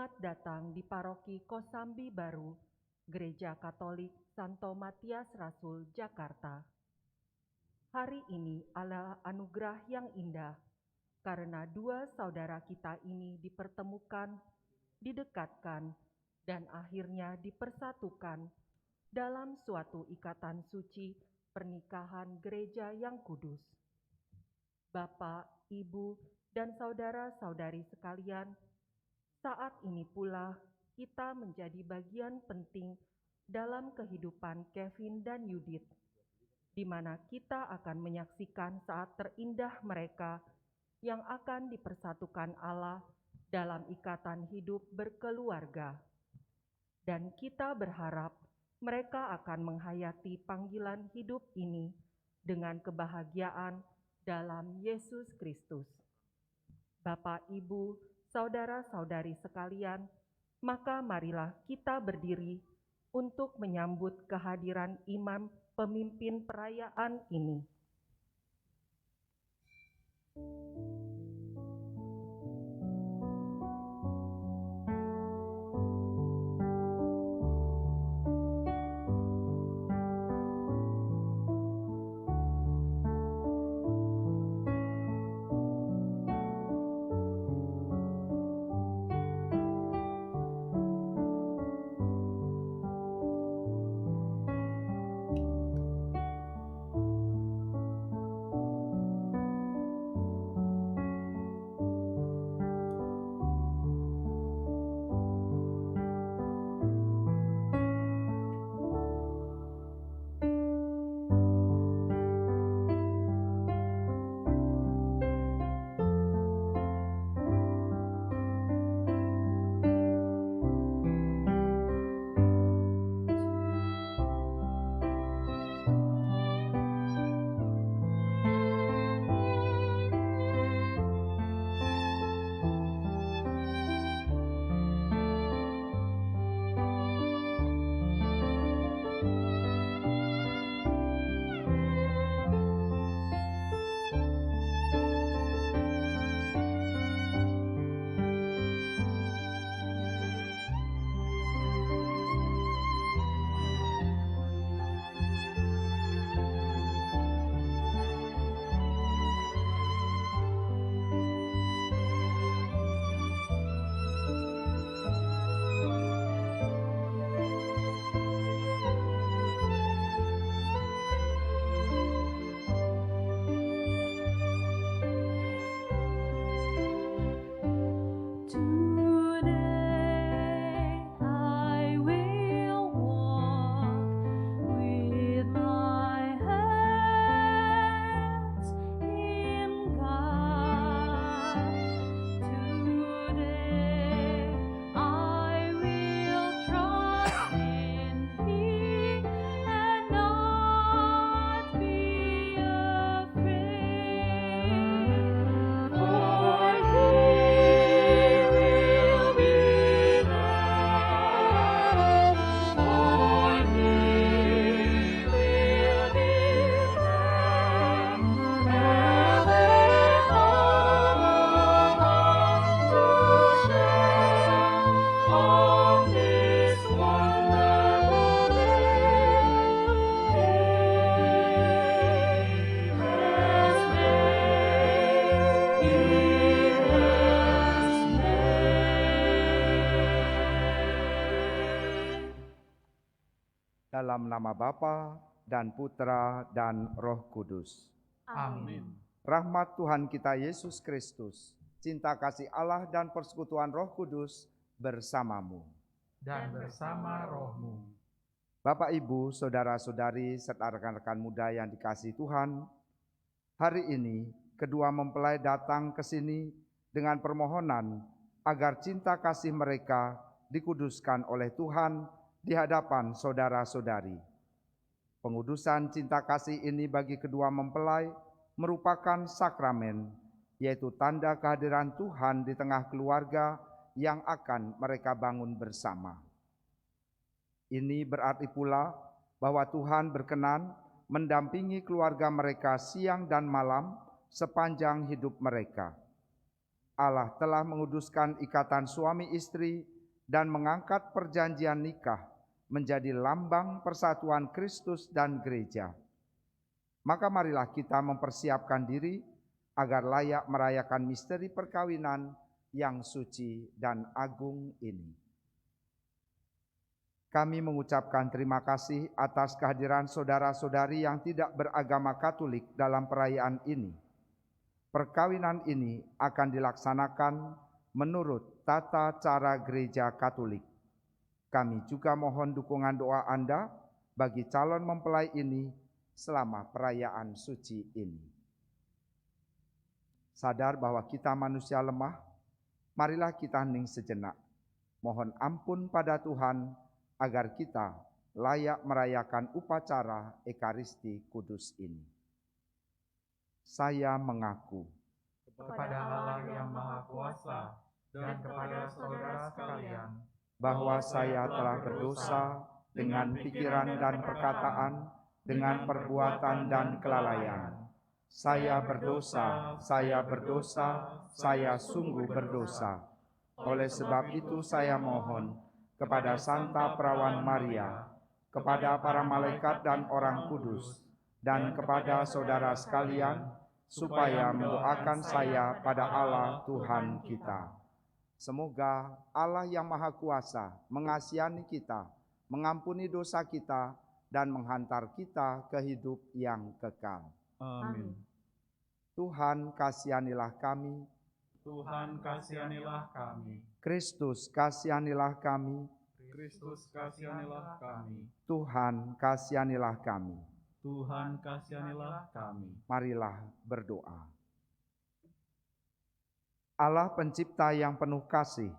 Selamat datang di Paroki Kosambi Baru, Gereja Katolik Santo Matias Rasul, Jakarta. Hari ini adalah anugerah yang indah, karena dua saudara kita ini dipertemukan, didekatkan, dan akhirnya dipersatukan dalam suatu ikatan suci pernikahan gereja yang kudus. Bapak, Ibu, dan saudara-saudari sekalian, saat ini pula kita menjadi bagian penting dalam kehidupan Kevin dan Yudit, di mana kita akan menyaksikan saat terindah mereka yang akan dipersatukan Allah dalam ikatan hidup berkeluarga. Dan kita berharap mereka akan menghayati panggilan hidup ini dengan kebahagiaan dalam Yesus Kristus. Bapak, Ibu, saudara-saudari sekalian, maka marilah kita berdiri untuk menyambut kehadiran imam pemimpin perayaan ini. Dalam nama Bapa dan Putra dan Roh Kudus. Amin. Rahmat Tuhan kita Yesus Kristus, cinta kasih Allah dan persekutuan Roh Kudus bersamamu. Dan bersama rohmu. Bapak, Ibu, saudara-saudari, serta rekan-rekan muda yang dikasihi Tuhan, hari ini kedua mempelai datang ke sini dengan permohonan agar cinta kasih mereka dikuduskan oleh Tuhan di hadapan saudara-saudari. Pengudusan cinta kasih ini bagi kedua mempelai merupakan sakramen, yaitu tanda kehadiran Tuhan di tengah keluarga yang akan mereka bangun bersama. Ini berarti pula bahwa Tuhan berkenan mendampingi keluarga mereka siang dan malam sepanjang hidup mereka. Allah telah menguduskan ikatan suami istri dan mengangkat perjanjian nikah menjadi lambang persatuan Kristus dan gereja. Maka marilah kita mempersiapkan diri agar layak merayakan misteri perkawinan yang suci dan agung ini. Kami mengucapkan terima kasih atas kehadiran saudara-saudari yang tidak beragama Katolik dalam perayaan ini. Perkawinan ini akan dilaksanakan menurut tata cara Gereja Katolik. Kami juga mohon dukungan doa Anda bagi calon mempelai ini selama perayaan suci ini. Sadar bahwa kita manusia lemah, marilah kita hening sejenak. Mohon ampun pada Tuhan agar kita layak merayakan upacara Ekaristi Kudus ini. Saya mengaku kepada Allah yang Maha Kuasa dan kepada saudara sekalian bahwa saya telah berdosa dengan pikiran dan perkataan, dengan perbuatan dan kelalaian. Saya berdosa, saya sungguh berdosa. Oleh sebab itu saya mohon kepada Santa Perawan Maria, kepada para malaikat dan orang kudus, dan kepada saudara sekalian, supaya mendoakan saya pada Allah Tuhan kita. Semoga Allah yang Maha Kuasa mengasihani kita, mengampuni dosa kita, dan menghantar kita ke hidup yang kekal. Amin. Tuhan kasihanilah kami. Tuhan kasihanilah kami. Kristus kasihanilah kami. Kristus kasihanilah kami. Tuhan kasihanilah kami. Tuhan kasihanilah kami. Marilah berdoa. Allah pencipta yang penuh kasih,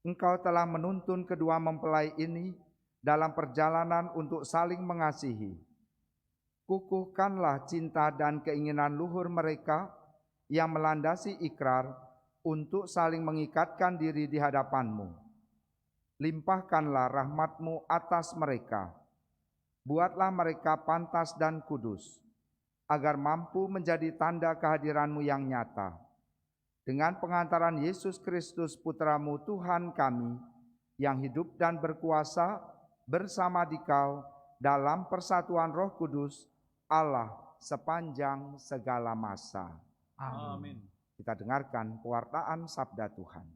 Engkau telah menuntun kedua mempelai ini dalam perjalanan untuk saling mengasihi. Kukuhkanlah cinta dan keinginan luhur mereka yang melandasi ikrar untuk saling mengikatkan diri di hadapan-Mu. Limpahkanlah rahmat-Mu atas mereka. Buatlah mereka pantas dan kudus, agar mampu menjadi tanda kehadiran-Mu yang nyata. Dengan pengantaran Yesus Kristus Putra-Mu Tuhan kami, yang hidup dan berkuasa bersama Dikau dalam persatuan Roh Kudus, Allah sepanjang segala masa. Amin. Kita dengarkan pewartaan sabda Tuhan.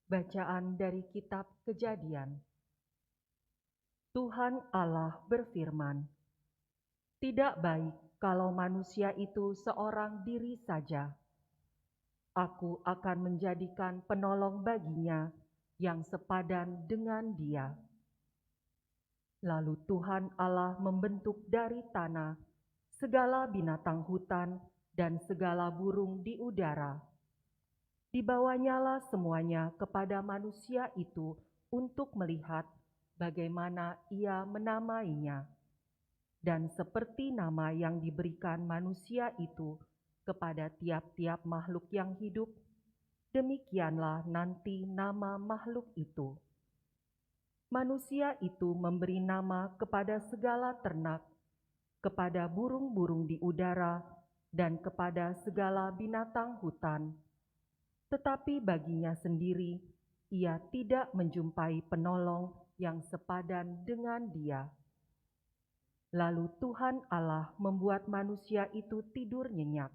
Bacaan dari kitab Kejadian. Tuhan Allah berfirman, "Tidak baik kalau manusia itu seorang diri saja. Aku akan menjadikan penolong baginya yang sepadan dengan dia." Lalu Tuhan Allah membentuk dari tanah segala binatang hutan dan segala burung di udara. Dibawanyalah semuanya kepada manusia itu untuk melihat bagaimana ia menamainya. Dan seperti nama yang diberikan manusia itu kepada tiap-tiap makhluk yang hidup, demikianlah nanti nama makhluk itu. Manusia itu memberi nama kepada segala ternak, kepada burung-burung di udara, dan kepada segala binatang hutan. Tetapi baginya sendiri, ia tidak menjumpai penolong yang sepadan dengan dia. Lalu Tuhan Allah membuat manusia itu tidur nyenyak.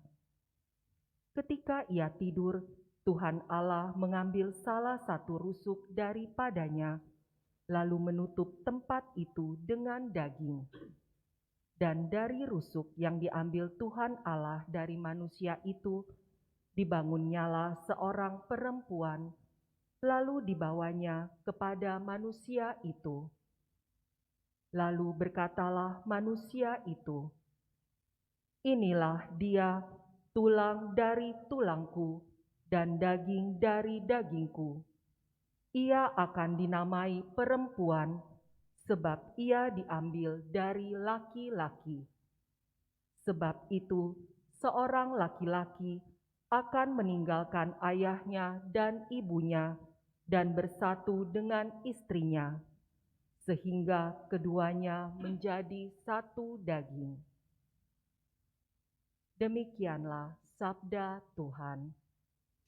Ketika ia tidur, Tuhan Allah mengambil salah satu rusuk daripadanya, lalu menutup tempat itu dengan daging. Dan dari rusuk yang diambil Tuhan Allah dari manusia itu, dibangunnyalah seorang perempuan, lalu dibawanya kepada manusia itu. Lalu berkatalah manusia itu, "Inilah dia, tulang dari tulangku dan daging dari dagingku. Ia akan dinamai perempuan, sebab ia diambil dari laki-laki. Sebab itu, seorang laki-laki akan meninggalkan ayahnya dan ibunya dan bersatu dengan istrinya. sehingga keduanya menjadi satu daging. Demikianlah sabda Tuhan.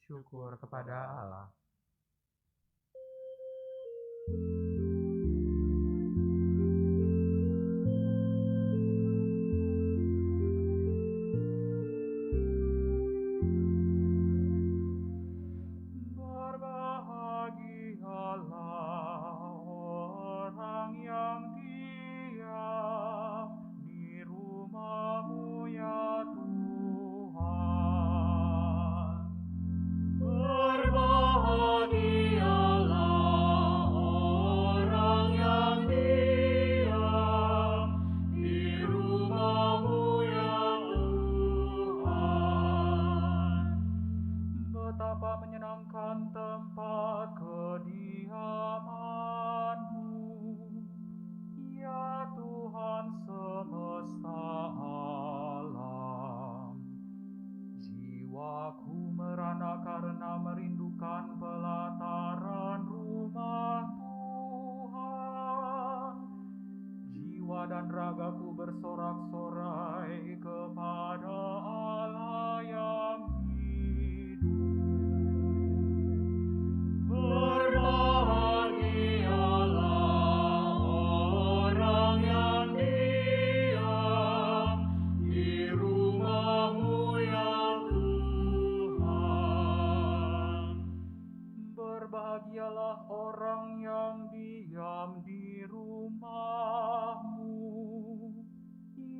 Syukur kepada Allah. Berbahagialah orang yang diam di rumah-Mu ya Tuhan. Berbahagialah orang yang diam di rumah-Mu ya Tuhan. Betapa menyenangkan tempat kediaman-Mu, ya Tuhan semesta alam. Jiwaku merana karena merindukan pelataran rumah Tuhan. Jiwa dan ragaku bersorak-sorai kepada Allah yang hidup. Berbahagialah orang yang diam di rumah-Mu ya Tuhan. Berbahagialah orang yang diam di rumah-Mu,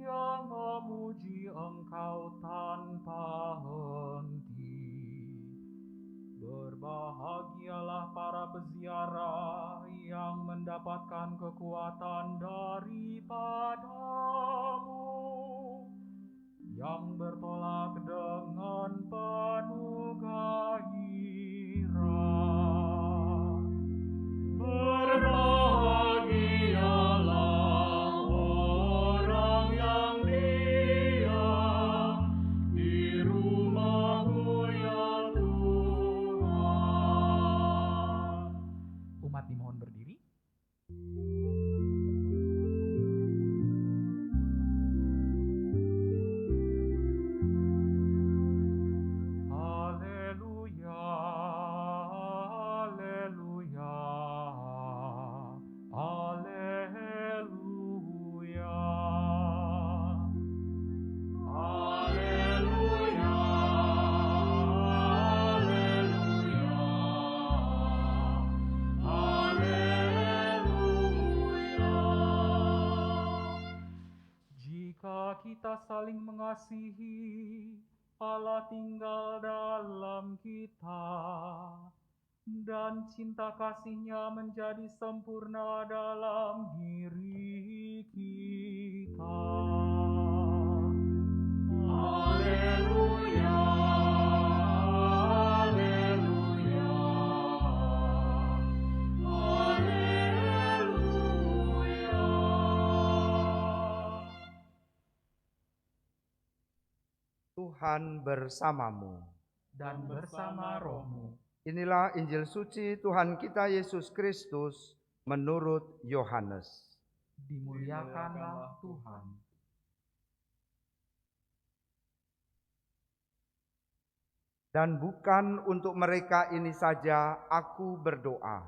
yang memuji Engkau tanpa henti. Berbahagialah para peziarah yang mendapatkan kekuatan daripada-Mu, yang bertolak dengan penuh gairah. Berbahagialah orang yang diam di rumah-Mu ya Tuhan. Umat dimohon berdiri. Haleluya, haleluya, haleluya. Haleluya, haleluya, haleluya. Jika kita saling mengasihi, Allah tinggal dalam kita, dan cinta kasih-Nya menjadi sempurna dalam diri kita. Haleluya, haleluya, haleluya. Tuhan bersamamu. Dan bersama rohmu. Inilah Injil suci Tuhan kita Yesus Kristus menurut Yohanes. Dimuliakanlah Tuhan. Dan bukan untuk mereka ini saja aku berdoa,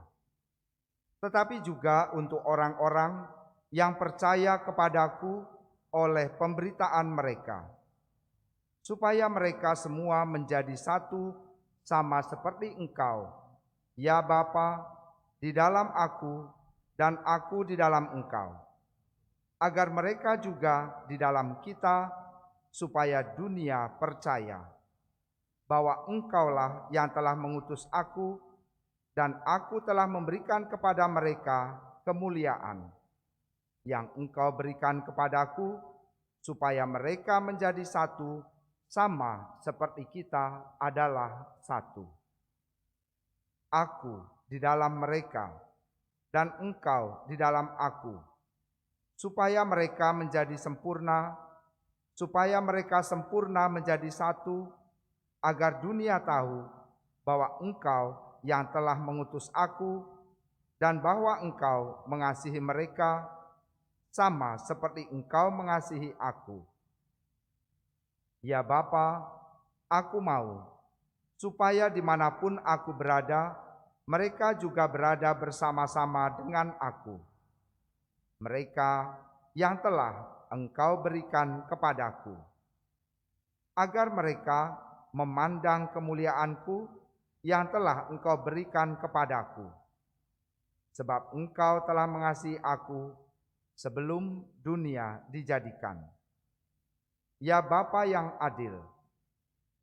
tetapi juga untuk orang-orang yang percaya kepadaku oleh pemberitaan mereka, supaya mereka semua menjadi satu sama seperti Engkau, ya Bapa, di dalam aku dan aku di dalam Engkau, agar mereka juga di dalam kita, supaya dunia percaya bahwa Engkaulah yang telah mengutus aku, dan aku telah memberikan kepada mereka kemuliaan yang Engkau berikan kepadaku, supaya mereka menjadi satu sama seperti kita adalah satu. Aku di dalam mereka dan Engkau di dalam aku, supaya mereka menjadi sempurna, supaya mereka sempurna menjadi satu, agar dunia tahu bahwa Engkau yang telah mengutus aku dan bahwa Engkau mengasihi mereka sama seperti Engkau mengasihi aku. Ya Bapa, aku mau supaya dimanapun aku berada, mereka juga berada bersama-sama dengan aku. Mereka yang telah Engkau berikan kepadaku, agar mereka memandang kemuliaanku yang telah Engkau berikan kepadaku. Sebab Engkau telah mengasihi aku sebelum dunia dijadikan. Ya Bapa yang adil,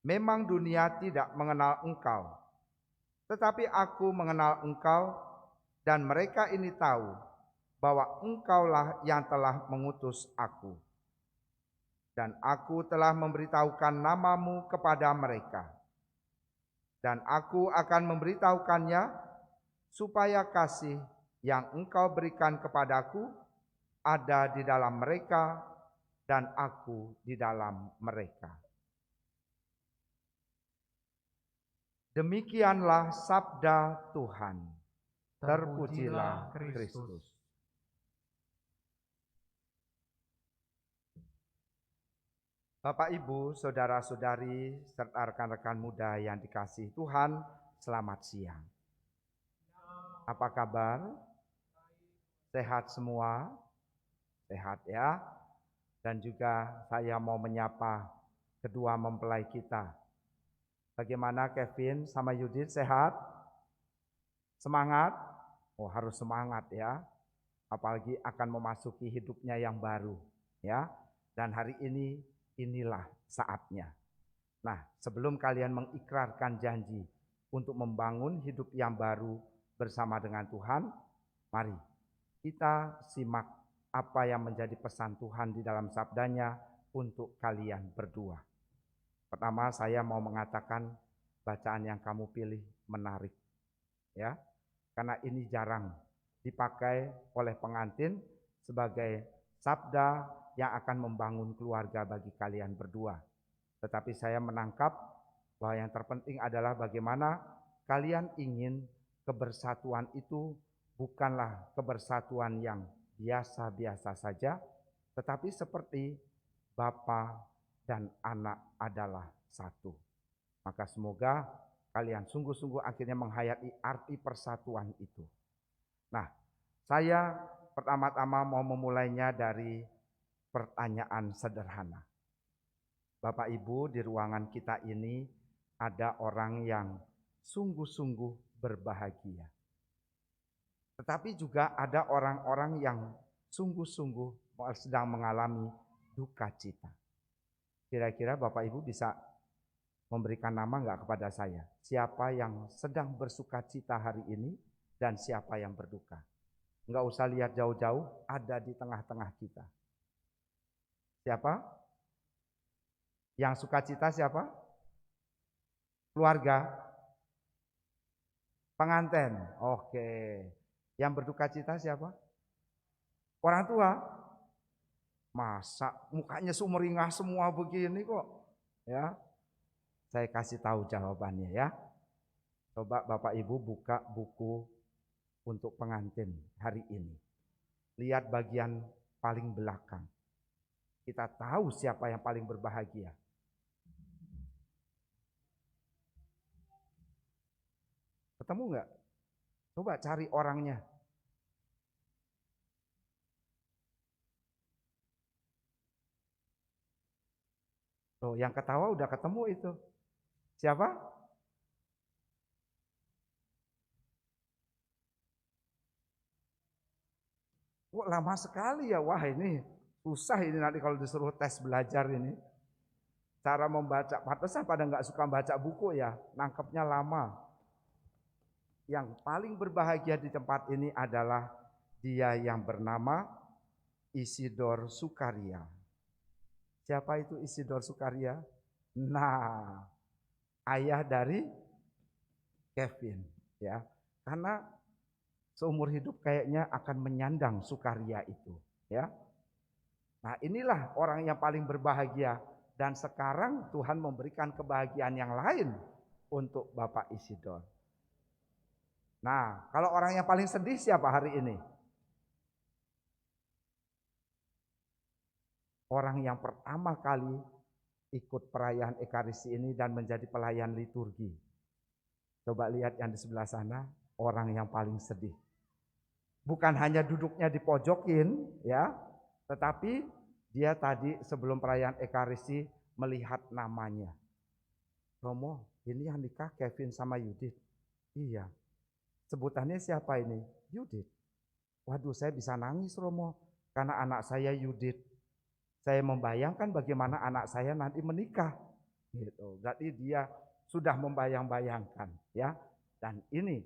memang dunia tidak mengenal Engkau, tetapi aku mengenal Engkau, dan mereka ini tahu bahwa Engkaulah yang telah mengutus aku. Dan aku telah memberitahukan namamu kepada mereka. Dan aku akan memberitahukannya supaya kasih yang Engkau berikan kepadaku ada di dalam mereka dan aku di dalam mereka. Demikianlah sabda Tuhan. Terpujilah Kristus. Bapak, Ibu, saudara-saudari, serta rekan-rekan muda yang dikasihi Tuhan, selamat siang. Apa kabar? Sehat semua? Sehat ya? Dan juga saya mau menyapa kedua mempelai kita. Bagaimana Kevin sama Yudit, sehat? Semangat? Oh, harus semangat ya. Apalagi akan memasuki hidupnya yang baru ya. Dan hari ini inilah saatnya. Nah, sebelum kalian mengikrarkan janji untuk membangun hidup yang baru bersama dengan Tuhan, mari kita simak apa yang menjadi pesan Tuhan di dalam sabdanya untuk kalian berdua. Pertama, saya mau mengatakan bacaan yang kamu pilih menarik ya. Karena ini jarang dipakai oleh pengantin sebagai sabda yang akan membangun keluarga bagi kalian berdua. Tetapi saya menangkap bahwa yang terpenting adalah bagaimana kalian ingin kebersatuan itu bukanlah kebersatuan yang biasa-biasa saja, tetapi seperti Bapa dan Anak adalah satu. Maka semoga kalian sungguh-sungguh akhirnya menghayati arti persatuan itu. Nah, saya pertama-tama mau memulainya dari pertanyaan sederhana. Bapak Ibu, di ruangan kita ini ada orang yang sungguh-sungguh berbahagia. Tetapi juga ada orang-orang yang sungguh-sungguh sedang mengalami duka cita. Kira-kira Bapak Ibu bisa memberikan nama enggak kepada saya? Siapa yang sedang bersuka cita hari ini dan siapa yang berduka? Enggak usah lihat jauh-jauh, ada di tengah-tengah kita. Siapa? Yang suka cita siapa? Keluarga? Pengantin? Oke. Yang berduka cita siapa? Orang tua? Masa mukanya sumringah semua begini kok? Ya. Saya kasih tahu jawabannya ya. Coba Bapak Ibu buka buku untuk pengantin hari ini. Lihat bagian paling belakang. Kita tahu siapa yang paling berbahagia. Ketemu enggak? Coba cari orangnya. Tuh, yang ketawa udah ketemu itu. Siapa? Kok lama sekali ya? Wah, ini susah ini nanti kalau disuruh tes belajar ini. Cara membaca, pantesan pada nggak suka baca buku ya, nangkepnya lama. Yang paling berbahagia di tempat ini adalah dia yang bernama Isidor Sukaria. Siapa itu Isidor Sukaria? Nah, ayah dari Kevin ya. Karena seumur hidup kayaknya akan menyandang Sukaria itu ya. Nah, inilah orang yang paling berbahagia. Dan sekarang Tuhan memberikan kebahagiaan yang lain untuk Bapak Isidor. Nah, kalau orang yang paling sedih siapa hari ini? Orang yang pertama kali ikut perayaan Ekaristi ini dan menjadi pelayan liturgi. Coba lihat yang di sebelah sana, orang yang paling sedih. Bukan hanya duduknya di pojokin, ya, tetapi dia tadi sebelum perayaan Ekaristi melihat namanya. Romo, ini yang nikah Kevin sama Yudit. Iya. Sebutannya siapa ini? Yudit. Waduh, saya bisa nangis Romo, karena anak saya Yudit. Saya membayangkan bagaimana anak saya nanti menikah. Gitu. Berarti dia sudah membayang-bayangkan, ya. Dan ini,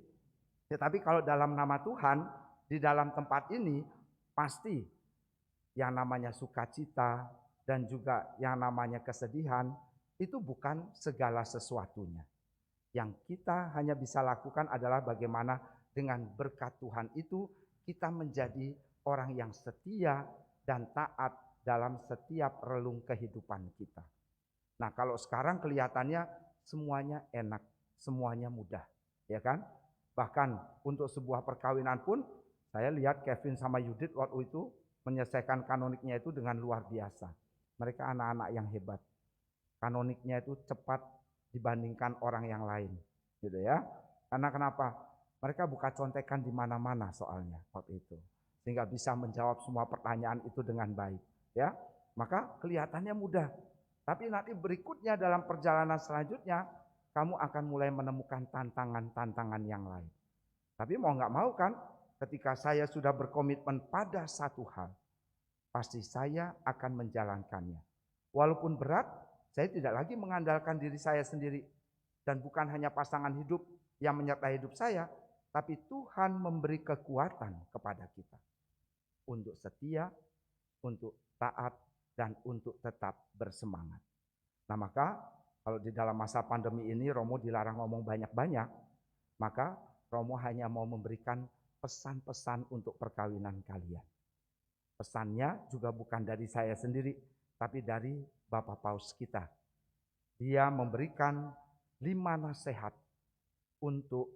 tetapi kalau dalam nama Tuhan, di dalam tempat ini pasti yang namanya sukacita dan juga yang namanya kesedihan itu bukan segala sesuatunya. Yang kita hanya bisa lakukan adalah bagaimana dengan berkat Tuhan itu kita menjadi orang yang setia dan taat dalam setiap relung kehidupan kita. Nah, kalau sekarang kelihatannya semuanya enak, semuanya mudah, ya kan? Bahkan untuk sebuah perkawinan pun saya lihat Kevin sama Yudit waktu itu menyelesaikan kanoniknya itu dengan luar biasa. Mereka anak-anak yang hebat. Kanoniknya itu cepat dibandingkan orang yang lain, gitu ya. Karena kenapa? Mereka buka contekan di mana-mana soalnya waktu itu, sehingga bisa menjawab semua pertanyaan itu dengan baik, ya. Maka kelihatannya mudah, tapi nanti berikutnya dalam perjalanan selanjutnya kamu akan mulai menemukan tantangan-tantangan yang lain. Tapi mau nggak mau kan, ketika saya sudah berkomitmen pada satu hal, pasti saya akan menjalankannya. Walaupun berat, saya tidak lagi mengandalkan diri saya sendiri. Dan bukan hanya pasangan hidup yang menyertai hidup saya, tapi Tuhan memberi kekuatan kepada kita. Untuk setia, untuk taat, dan untuk tetap bersemangat. Nah maka, kalau di dalam masa pandemi ini Romo dilarang ngomong banyak-banyak, maka Romo hanya mau memberikan pesan-pesan untuk perkawinan kalian. Pesannya juga bukan dari saya sendiri, tapi dari Bapak Paus kita. Dia memberikan 5 nasihat untuk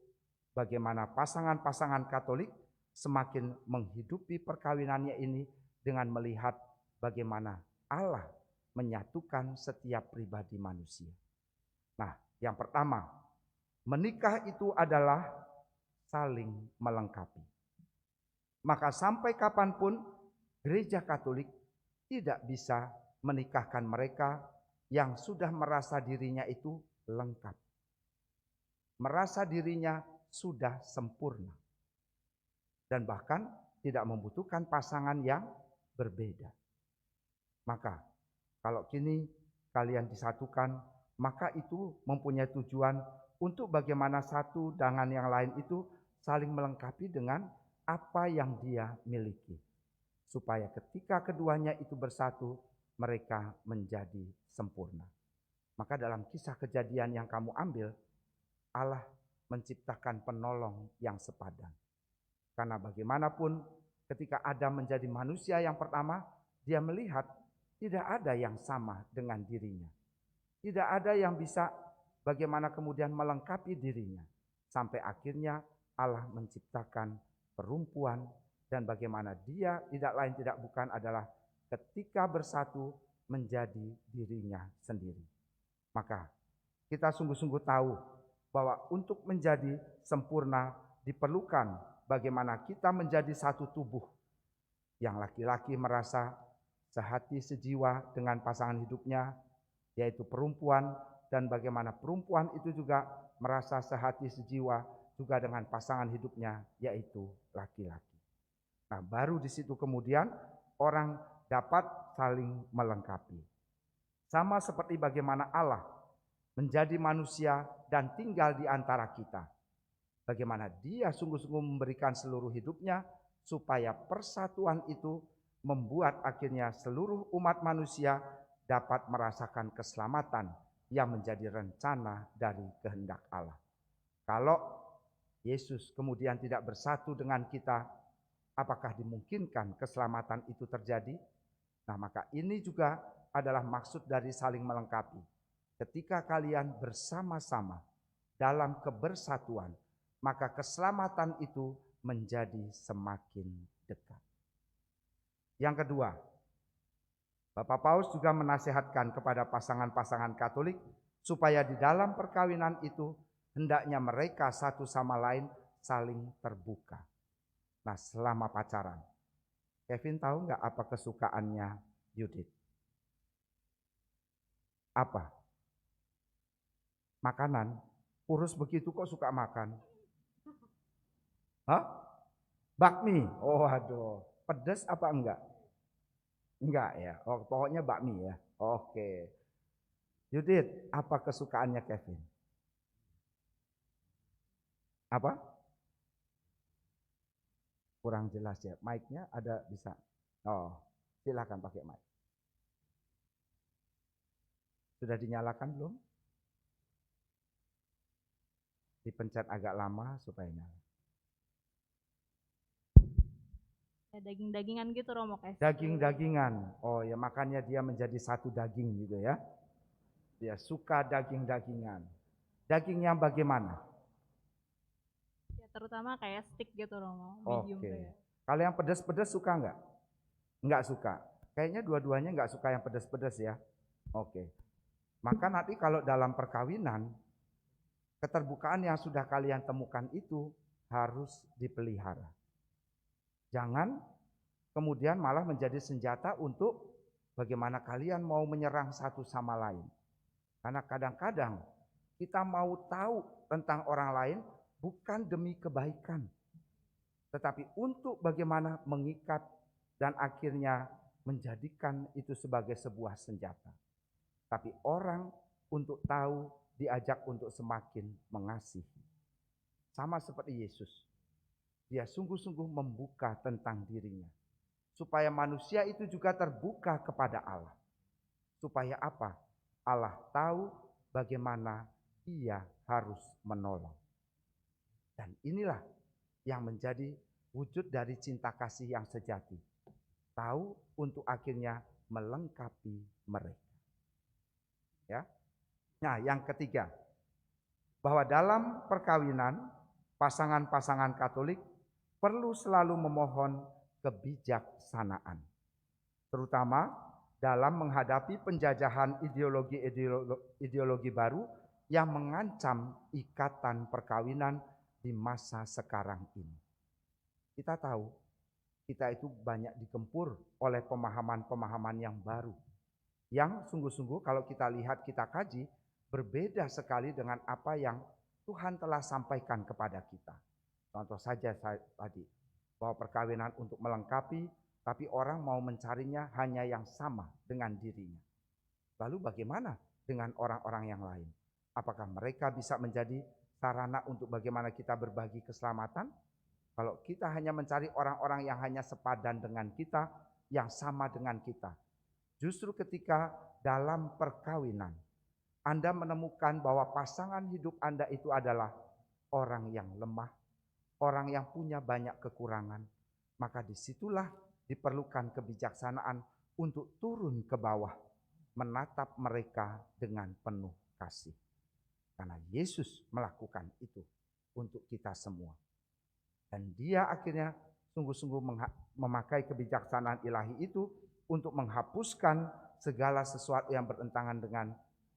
bagaimana pasangan-pasangan Katolik semakin menghidupi perkawinannya ini dengan melihat bagaimana Allah menyatukan setiap pribadi manusia. Nah, yang pertama, menikah itu adalah saling melengkapi. Maka sampai kapanpun Gereja Katolik tidak bisa menikahkan mereka yang sudah merasa dirinya itu lengkap. Merasa dirinya sudah sempurna. Dan bahkan tidak membutuhkan pasangan yang berbeda. Maka kalau kini kalian disatukan, maka itu mempunyai tujuan untuk bagaimana satu dengan yang lain itu saling melengkapi dengan apa yang dia miliki. Supaya ketika keduanya itu bersatu, mereka menjadi sempurna. Maka dalam kisah Kejadian yang kamu ambil, Allah menciptakan penolong yang sepadan. Karena bagaimanapun ketika Adam menjadi manusia yang pertama, dia melihat tidak ada yang sama dengan dirinya. Tidak ada yang bisa bagaimana kemudian melengkapi dirinya. Sampai akhirnya Allah menciptakan perempuan. Dan bagaimana dia tidak lain tidak bukan adalah ketika bersatu menjadi dirinya sendiri. Maka kita sungguh-sungguh tahu bahwa untuk menjadi sempurna diperlukan bagaimana kita menjadi satu tubuh. Yang laki-laki merasa sehati sejiwa dengan pasangan hidupnya, yaitu perempuan, dan bagaimana perempuan itu juga merasa sehati sejiwa juga dengan pasangan hidupnya, yaitu laki-laki. Nah, baru di situ kemudian orang dapat saling melengkapi. Sama seperti bagaimana Allah menjadi manusia dan tinggal di antara kita. Bagaimana dia sungguh-sungguh memberikan seluruh hidupnya supaya persatuan itu membuat akhirnya seluruh umat manusia dapat merasakan keselamatan yang menjadi rencana dari kehendak Allah. Kalau Yesus kemudian tidak bersatu dengan kita, apakah dimungkinkan keselamatan itu terjadi? Nah, maka ini juga adalah maksud dari saling melengkapi. Ketika kalian bersama-sama dalam kebersatuan, maka keselamatan itu menjadi semakin dekat. Yang kedua, Bapak Paus juga menasihatkan kepada pasangan-pasangan Katolik supaya di dalam perkawinan itu hendaknya mereka satu sama lain saling terbuka. Nah, selama pacaran, Kevin tahu nggak apa kesukaannya Yudit? Apa? Makanan. Kurus begitu kok suka makan? Hah? Bakmi. Oh aduh, pedas apa enggak? Enggak ya. Oh, pokoknya bakmi ya. Oke. Yudit, apa kesukaannya Kevin? Apa? Kurang jelas ya. Mic-nya ada bisa. Oh, silakan pakai mic. Sudah dinyalakan belum? Dipencet agak lama supaya nyala. Ya, daging-dagingan gitu Romo kayak. Daging-dagingan. Oh ya, makanya dia menjadi satu daging gitu ya. Dia suka daging-dagingan. Daging yang bagaimana? Ya, terutama kayak steak gitu Romo, medium Oke. rare. Kalau yang pedas-pedas suka nggak? Nggak suka. Kayaknya dua-duanya nggak suka yang pedas-pedas ya. Oke. Maka nanti kalau dalam perkawinan, keterbukaan yang sudah kalian temukan itu harus dipelihara. Jangan kemudian malah menjadi senjata untuk bagaimana kalian mau menyerang satu sama lain. Karena kadang-kadang kita mau tahu tentang orang lain bukan demi kebaikan, tetapi untuk bagaimana mengikat dan akhirnya menjadikan itu sebagai sebuah senjata. Tapi orang untuk tahu diajak untuk semakin mengasihi. Sama seperti Yesus. Dia sungguh-sungguh membuka tentang dirinya. Supaya manusia itu juga terbuka kepada Allah. Supaya apa? Allah tahu bagaimana ia harus menolong. Dan inilah yang menjadi wujud dari cinta kasih yang sejati. Tahu untuk akhirnya melengkapi mereka. Ya. Nah, yang ketiga, bahwa dalam perkawinan pasangan-pasangan Katolik perlu selalu memohon kebijaksanaan, terutama dalam menghadapi penjajahan ideologi baru yang mengancam ikatan perkawinan di masa sekarang ini. Kita tahu, kita itu banyak dikempur oleh pemahaman-pemahaman yang baru, yang sungguh-sungguh kalau kita lihat, kita kaji, berbeda sekali dengan apa yang Tuhan telah sampaikan kepada kita. Contoh saja tadi, bahwa perkawinan untuk melengkapi, tapi orang mau mencarinya hanya yang sama dengan dirinya. Lalu bagaimana dengan orang-orang yang lain? Apakah mereka bisa menjadi sarana untuk bagaimana kita berbagi keselamatan? Kalau kita hanya mencari orang-orang yang hanya sepadan dengan kita, yang sama dengan kita. Justru ketika dalam perkawinan, Anda menemukan bahwa pasangan hidup Anda itu adalah orang yang lemah, orang yang punya banyak kekurangan, maka disitulah diperlukan kebijaksanaan untuk turun ke bawah, menatap mereka dengan penuh kasih. Karena Yesus melakukan itu untuk kita semua. Dan dia akhirnya sungguh-sungguh memakai kebijaksanaan ilahi itu untuk menghapuskan segala sesuatu yang bertentangan dengan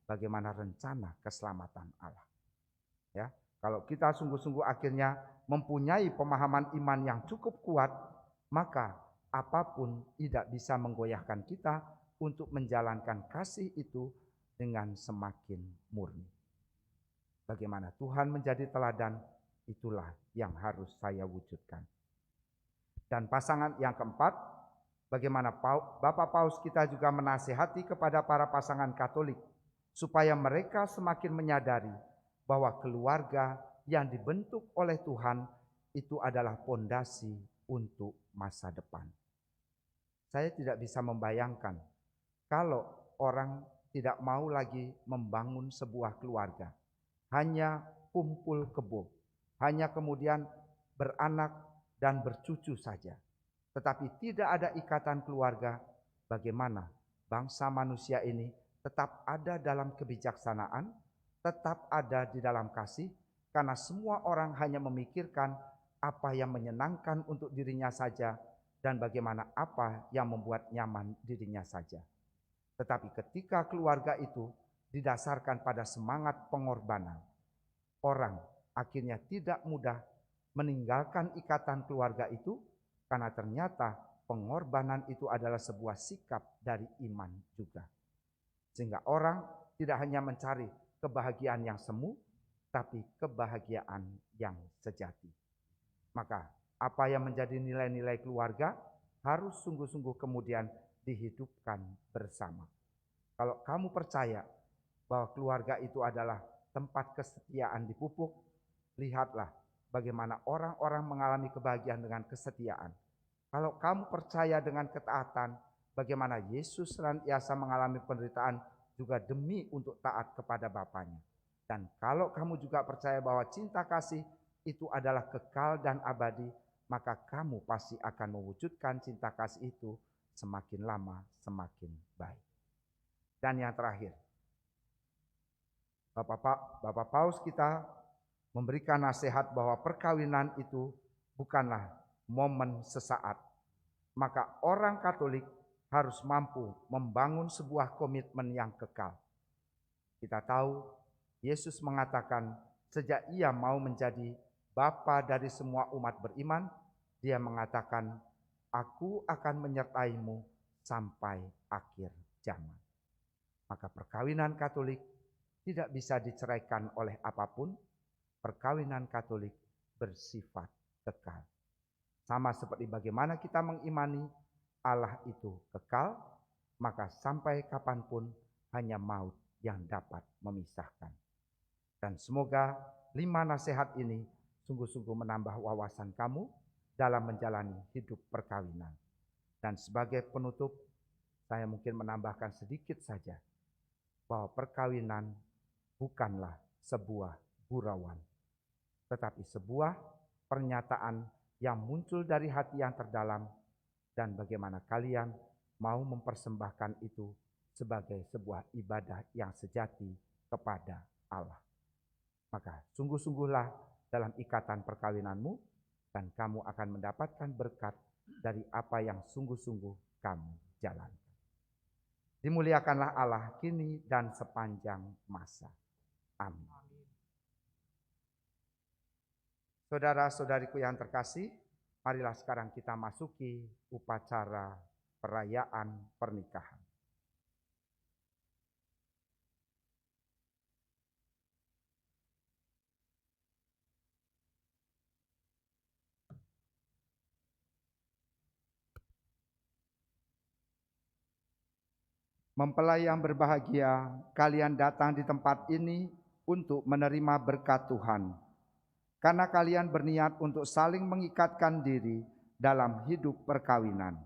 bagaimana rencana keselamatan Allah. Ya, kalau kita sungguh-sungguh akhirnya mempunyai pemahaman iman yang cukup kuat, maka apapun tidak bisa menggoyahkan kita untuk menjalankan kasih itu dengan semakin murni. Bagaimana Tuhan menjadi teladan, itulah yang harus saya wujudkan. Dan pasangan yang keempat, bagaimana Bapak Paus kita juga menasihati kepada para pasangan Katolik, supaya mereka semakin menyadari bahwa keluarga yang dibentuk oleh Tuhan itu adalah pondasi untuk masa depan. Saya tidak bisa membayangkan kalau orang tidak mau lagi membangun sebuah keluarga, hanya kumpul kebo, hanya kemudian beranak dan bercucu saja, tetapi tidak ada ikatan keluarga. Bagaimana bangsa manusia ini tetap ada dalam kebijaksanaan, tetap ada di dalam kasih, karena semua orang hanya memikirkan apa yang menyenangkan untuk dirinya saja dan bagaimana apa yang membuat nyaman dirinya saja. Tetapi ketika keluarga itu didasarkan pada semangat pengorbanan, orang akhirnya tidak mudah meninggalkan ikatan keluarga itu karena ternyata pengorbanan itu adalah sebuah sikap dari iman juga. Sehingga orang tidak hanya mencari kebahagiaan yang semu, tapi kebahagiaan yang sejati. Maka apa yang menjadi nilai-nilai keluarga harus sungguh-sungguh kemudian dihidupkan bersama. Kalau kamu percaya bahwa keluarga itu adalah tempat kesetiaan dipupuk, lihatlah bagaimana orang-orang mengalami kebahagiaan dengan kesetiaan. Kalau kamu percaya dengan ketaatan, bagaimana Yesus senantiasa mengalami penderitaan juga demi untuk taat kepada Bapanya. Dan kalau kamu juga percaya bahwa cinta kasih itu adalah kekal dan abadi, maka kamu pasti akan mewujudkan cinta kasih itu semakin lama semakin baik. Dan yang terakhir, Bapak Paus kita memberikan nasihat bahwa perkawinan itu bukanlah momen sesaat. Maka orang Katolik harus mampu membangun sebuah komitmen yang kekal. Kita tahu Yesus mengatakan sejak ia mau menjadi Bapa dari semua umat beriman, dia mengatakan, "Aku akan menyertaimu sampai akhir zaman." Maka perkawinan Katolik tidak bisa diceraikan oleh apapun. Perkawinan Katolik bersifat kekal. Sama seperti bagaimana kita mengimani Allah itu kekal, maka sampai kapanpun hanya maut yang dapat memisahkan. Dan semoga 5 nasihat ini sungguh-sungguh menambah wawasan kamu dalam menjalani hidup perkawinan. Dan sebagai penutup, saya mungkin menambahkan sedikit saja bahwa perkawinan bukanlah sebuah gurauan, tetapi sebuah pernyataan yang muncul dari hati yang terdalam, dan bagaimana kalian mau mempersembahkan itu sebagai sebuah ibadah yang sejati kepada Allah. Maka sungguh-sungguhlah dalam ikatan perkawinanmu, dan kamu akan mendapatkan berkat dari apa yang sungguh-sungguh kamu jalankan. Dimuliakanlah Allah kini dan sepanjang masa. Amin. Saudara-saudariku yang terkasih, marilah sekarang kita masuki upacara perayaan pernikahan. Mempelai yang berbahagia, kalian datang di tempat ini untuk menerima berkat Tuhan. Karena kalian berniat untuk saling mengikatkan diri dalam hidup perkawinan.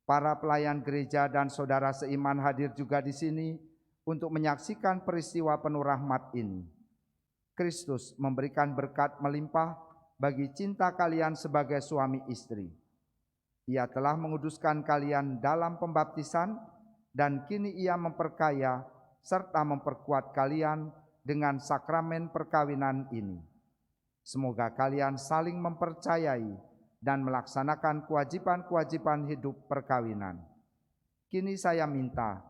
Para pelayan gereja dan saudara seiman hadir juga di sini untuk menyaksikan peristiwa penuh rahmat ini. Kristus memberikan berkat melimpah bagi cinta kalian sebagai suami istri. Ia telah menguduskan kalian dalam pembaptisan, dan kini ia memperkaya serta memperkuat kalian dengan sakramen perkawinan ini. Semoga kalian saling mempercayai dan melaksanakan kewajiban-kewajiban hidup perkawinan. Kini saya minta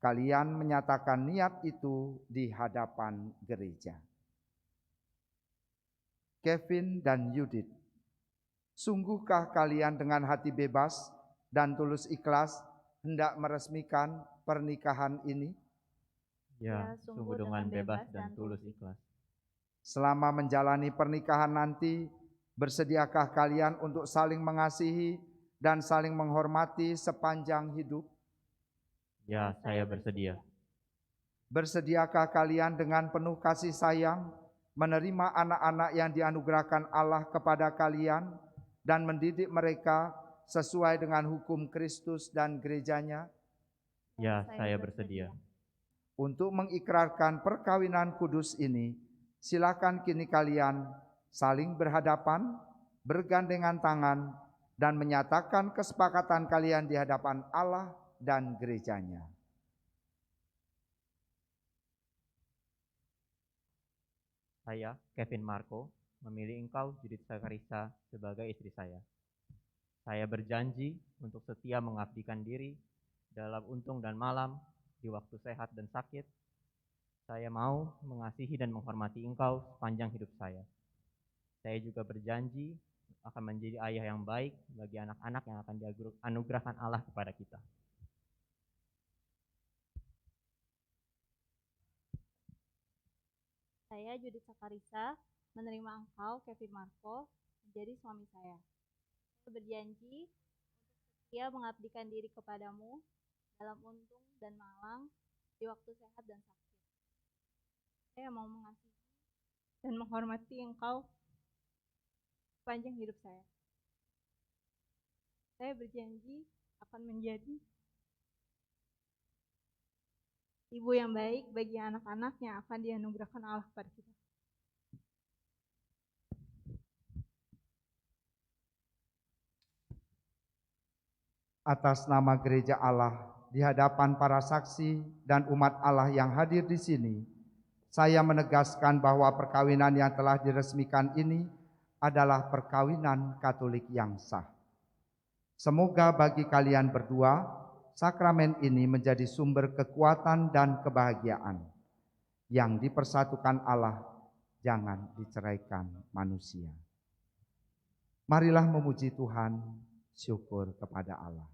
kalian menyatakan niat itu di hadapan gereja. Kevin dan Yudit, sungguhkah kalian dengan hati bebas dan tulus ikhlas hendak meresmikan pernikahan ini? Ya, sungguh dengan bebas dan tulus ikhlas. Selama menjalani pernikahan nanti, bersediakah kalian untuk saling mengasihi dan saling menghormati sepanjang hidup? Ya, saya bersedia. Bersediakah kalian dengan penuh kasih sayang menerima anak-anak yang dianugerahkan Allah kepada kalian dan mendidik mereka sesuai dengan hukum Kristus dan gerejanya? Ya, saya bersedia. Untuk mengikrarkan perkawinan kudus ini, silakan kini kalian saling berhadapan, bergandengan tangan, dan menyatakan kesepakatan kalian di hadapan Allah dan gerejanya. Saya, Kevin Marco, memilih engkau, Judith Sakarisa, sebagai istri saya. Saya berjanji untuk setia mengabdikan diri dalam untung dan malam, di waktu sehat dan sakit. Saya mau mengasihi dan menghormati engkau sepanjang hidup saya. Saya juga berjanji akan menjadi ayah yang baik bagi anak-anak yang akan dianugerahkan Allah kepada kita. Saya, Judith Sakarisa, menerima engkau, Kevin Marco, menjadi suami saya. Saya berjanji untuk setia mengabdikan diri kepadamu dalam untung dan malang, di waktu sehat dan sakit. Saya mau mengasihi dan menghormati engkau sepanjang hidup saya. Saya berjanji akan menjadi ibu yang baik bagi anak-anak yang akan dianugerahkan Allah kepada kita. Atas nama Gereja Allah, di hadapan para saksi dan umat Allah yang hadir di sini, saya menegaskan bahwa perkawinan yang telah diresmikan ini adalah perkawinan Katolik yang sah. Semoga bagi kalian berdua, sakramen ini menjadi sumber kekuatan dan kebahagiaan. Yang dipersatukan Allah, jangan diceraikan manusia. Marilah memuji Tuhan, syukur kepada Allah.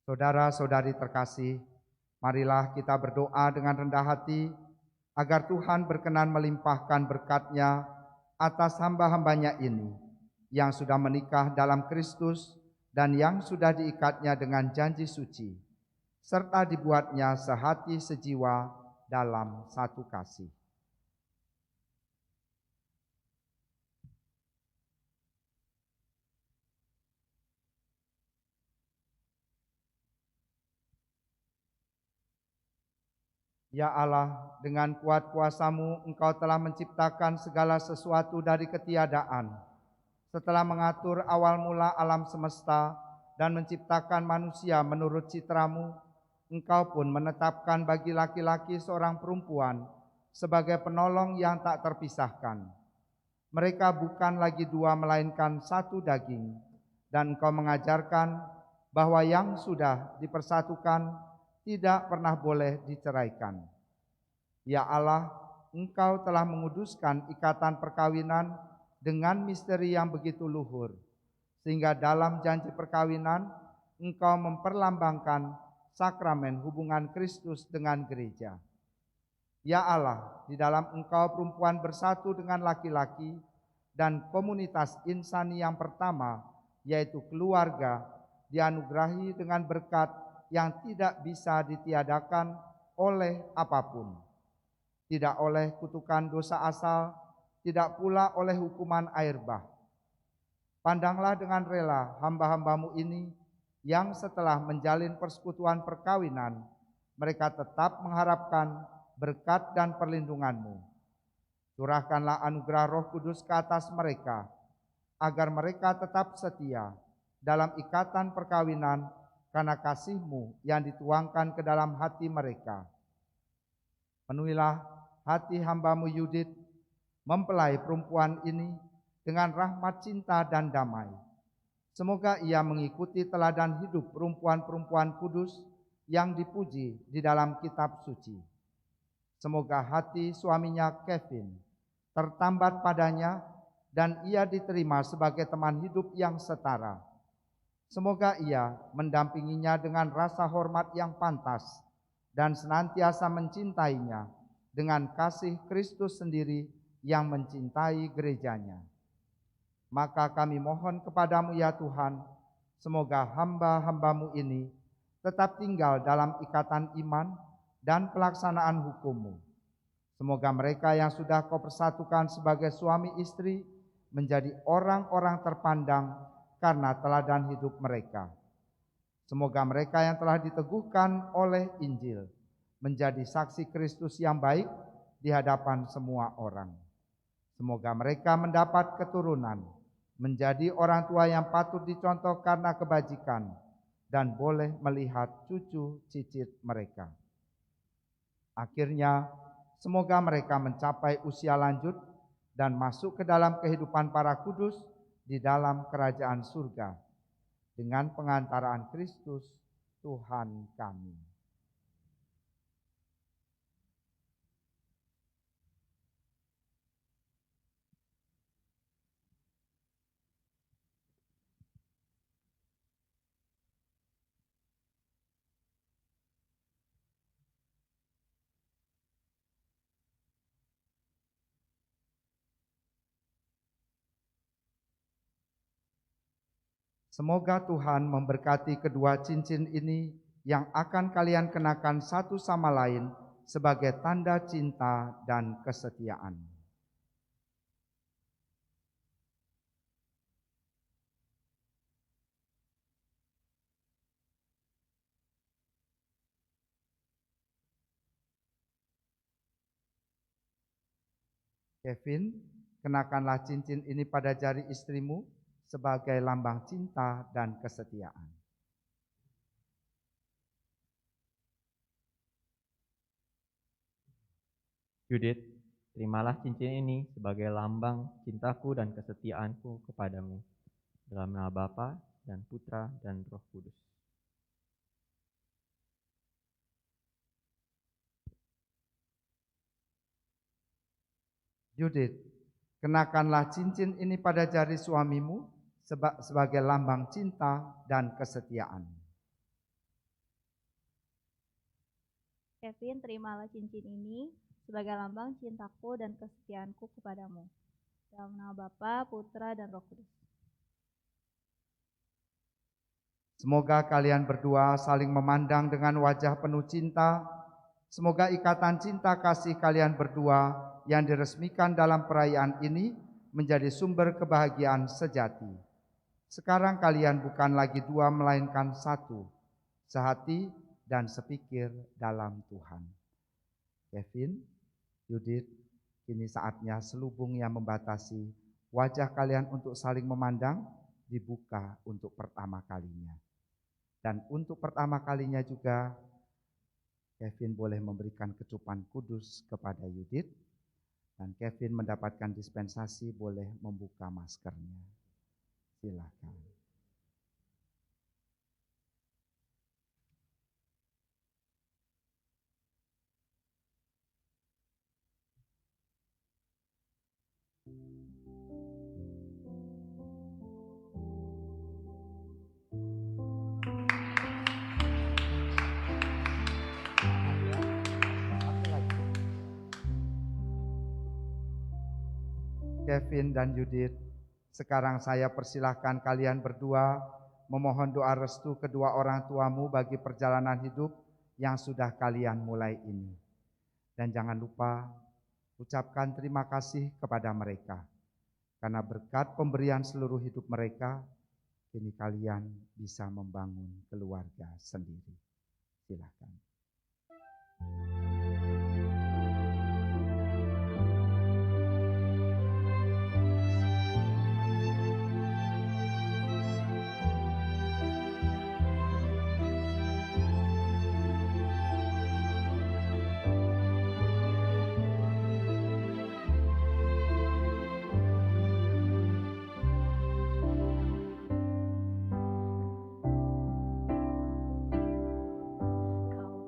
Saudara-saudari terkasih, marilah kita berdoa dengan rendah hati agar Tuhan berkenan melimpahkan berkat-Nya atas hamba-hambanya ini yang sudah menikah dalam Kristus dan yang sudah diikatnya dengan janji suci, serta dibuatnya sehati sejiwa dalam satu kasih. Ya Allah, dengan kuat kuasa-Mu Engkau telah menciptakan segala sesuatu dari ketiadaan. Setelah mengatur awal mula alam semesta dan menciptakan manusia menurut citra-Mu, Engkau pun menetapkan bagi laki-laki seorang perempuan sebagai penolong yang tak terpisahkan. Mereka bukan lagi dua melainkan satu daging, dan Engkau mengajarkan bahwa yang sudah dipersatukan tidak pernah boleh diceraikan. Ya Allah, Engkau telah menguduskan ikatan perkawinan dengan misteri yang begitu luhur, sehingga dalam janji perkawinan Engkau memperlambangkan sakramen hubungan Kristus dengan gereja. Ya Allah, di dalam Engkau perempuan bersatu dengan laki-laki dan komunitas insani yang pertama, yaitu keluarga, dianugerahi dengan berkat yang tidak bisa ditiadakan oleh apapun. Tidak oleh kutukan dosa asal, tidak pula oleh hukuman air bah. Pandanglah dengan rela hamba-hamba-Mu ini yang setelah menjalin persekutuan perkawinan, mereka tetap mengharapkan berkat dan perlindungan-Mu. Curahkanlah anugerah Roh Kudus ke atas mereka, agar mereka tetap setia dalam ikatan perkawinan karena kasih-Mu yang dituangkan ke dalam hati mereka. Penuhilah hati hamba-Mu Yudit, mempelai perempuan ini dengan rahmat cinta dan damai. Semoga ia mengikuti teladan hidup perempuan-perempuan kudus yang dipuji di dalam kitab suci. Semoga hati suaminya Kevin tertambat padanya dan ia diterima sebagai teman hidup yang setara. Semoga ia mendampinginya dengan rasa hormat yang pantas dan senantiasa mencintainya dengan kasih Kristus sendiri yang mencintai gerejanya. Maka kami mohon kepadamu ya Tuhan, semoga hamba-hamba-Mu ini tetap tinggal dalam ikatan iman dan pelaksanaan hukum-Mu. Semoga mereka yang sudah Kau persatukan sebagai suami istri menjadi orang-orang terpandang karena teladan hidup mereka. Semoga mereka yang telah diteguhkan oleh Injil menjadi saksi Kristus yang baik di hadapan semua orang. Semoga mereka mendapat keturunan, menjadi orang tua yang patut dicontoh karena kebajikan, dan boleh melihat cucu cicit mereka. Akhirnya, semoga mereka mencapai usia lanjut dan masuk ke dalam kehidupan para kudus di dalam kerajaan surga dengan pengantaraan Kristus Tuhan kami. Semoga Tuhan memberkati kedua cincin ini yang akan kalian kenakan satu sama lain sebagai tanda cinta dan kesetiaan. Kevin, kenakanlah cincin ini pada jari istrimu sebagai lambang cinta dan kesetiaan. Judith, terimalah cincin ini sebagai lambang cintaku dan kesetiaanku kepadamu. Dalam nama Bapa dan Putra dan Roh Kudus. Judith, kenakanlah cincin ini pada jari suamimu sebagai lambang cinta dan kesetiaan. Kevin, terimalah cincin ini sebagai lambang cintaku dan kesetiaanku kepadamu. Dalam nama Bapa, Putra, dan Roh Kudus. Semoga kalian berdua saling memandang dengan wajah penuh cinta. Semoga ikatan cinta kasih kalian berdua yang diresmikan dalam perayaan ini menjadi sumber kebahagiaan sejati. Sekarang kalian bukan lagi dua melainkan satu, sehati dan sepikir dalam Tuhan. Kevin, Judith, kini saatnya selubung yang membatasi wajah kalian untuk saling memandang dibuka untuk pertama kalinya. Dan untuk pertama kalinya juga Kevin boleh memberikan kecupan kudus kepada Judith, dan Kevin mendapatkan dispensasi boleh membuka maskernya. Silakan. Kevin dan Judith, sekarang saya persilahkan kalian berdua memohon doa restu kedua orang tuamu bagi perjalanan hidup yang sudah kalian mulai ini. Dan jangan lupa ucapkan terima kasih kepada mereka, karena berkat pemberian seluruh hidup mereka, kini kalian bisa membangun keluarga sendiri. Silakan. Kau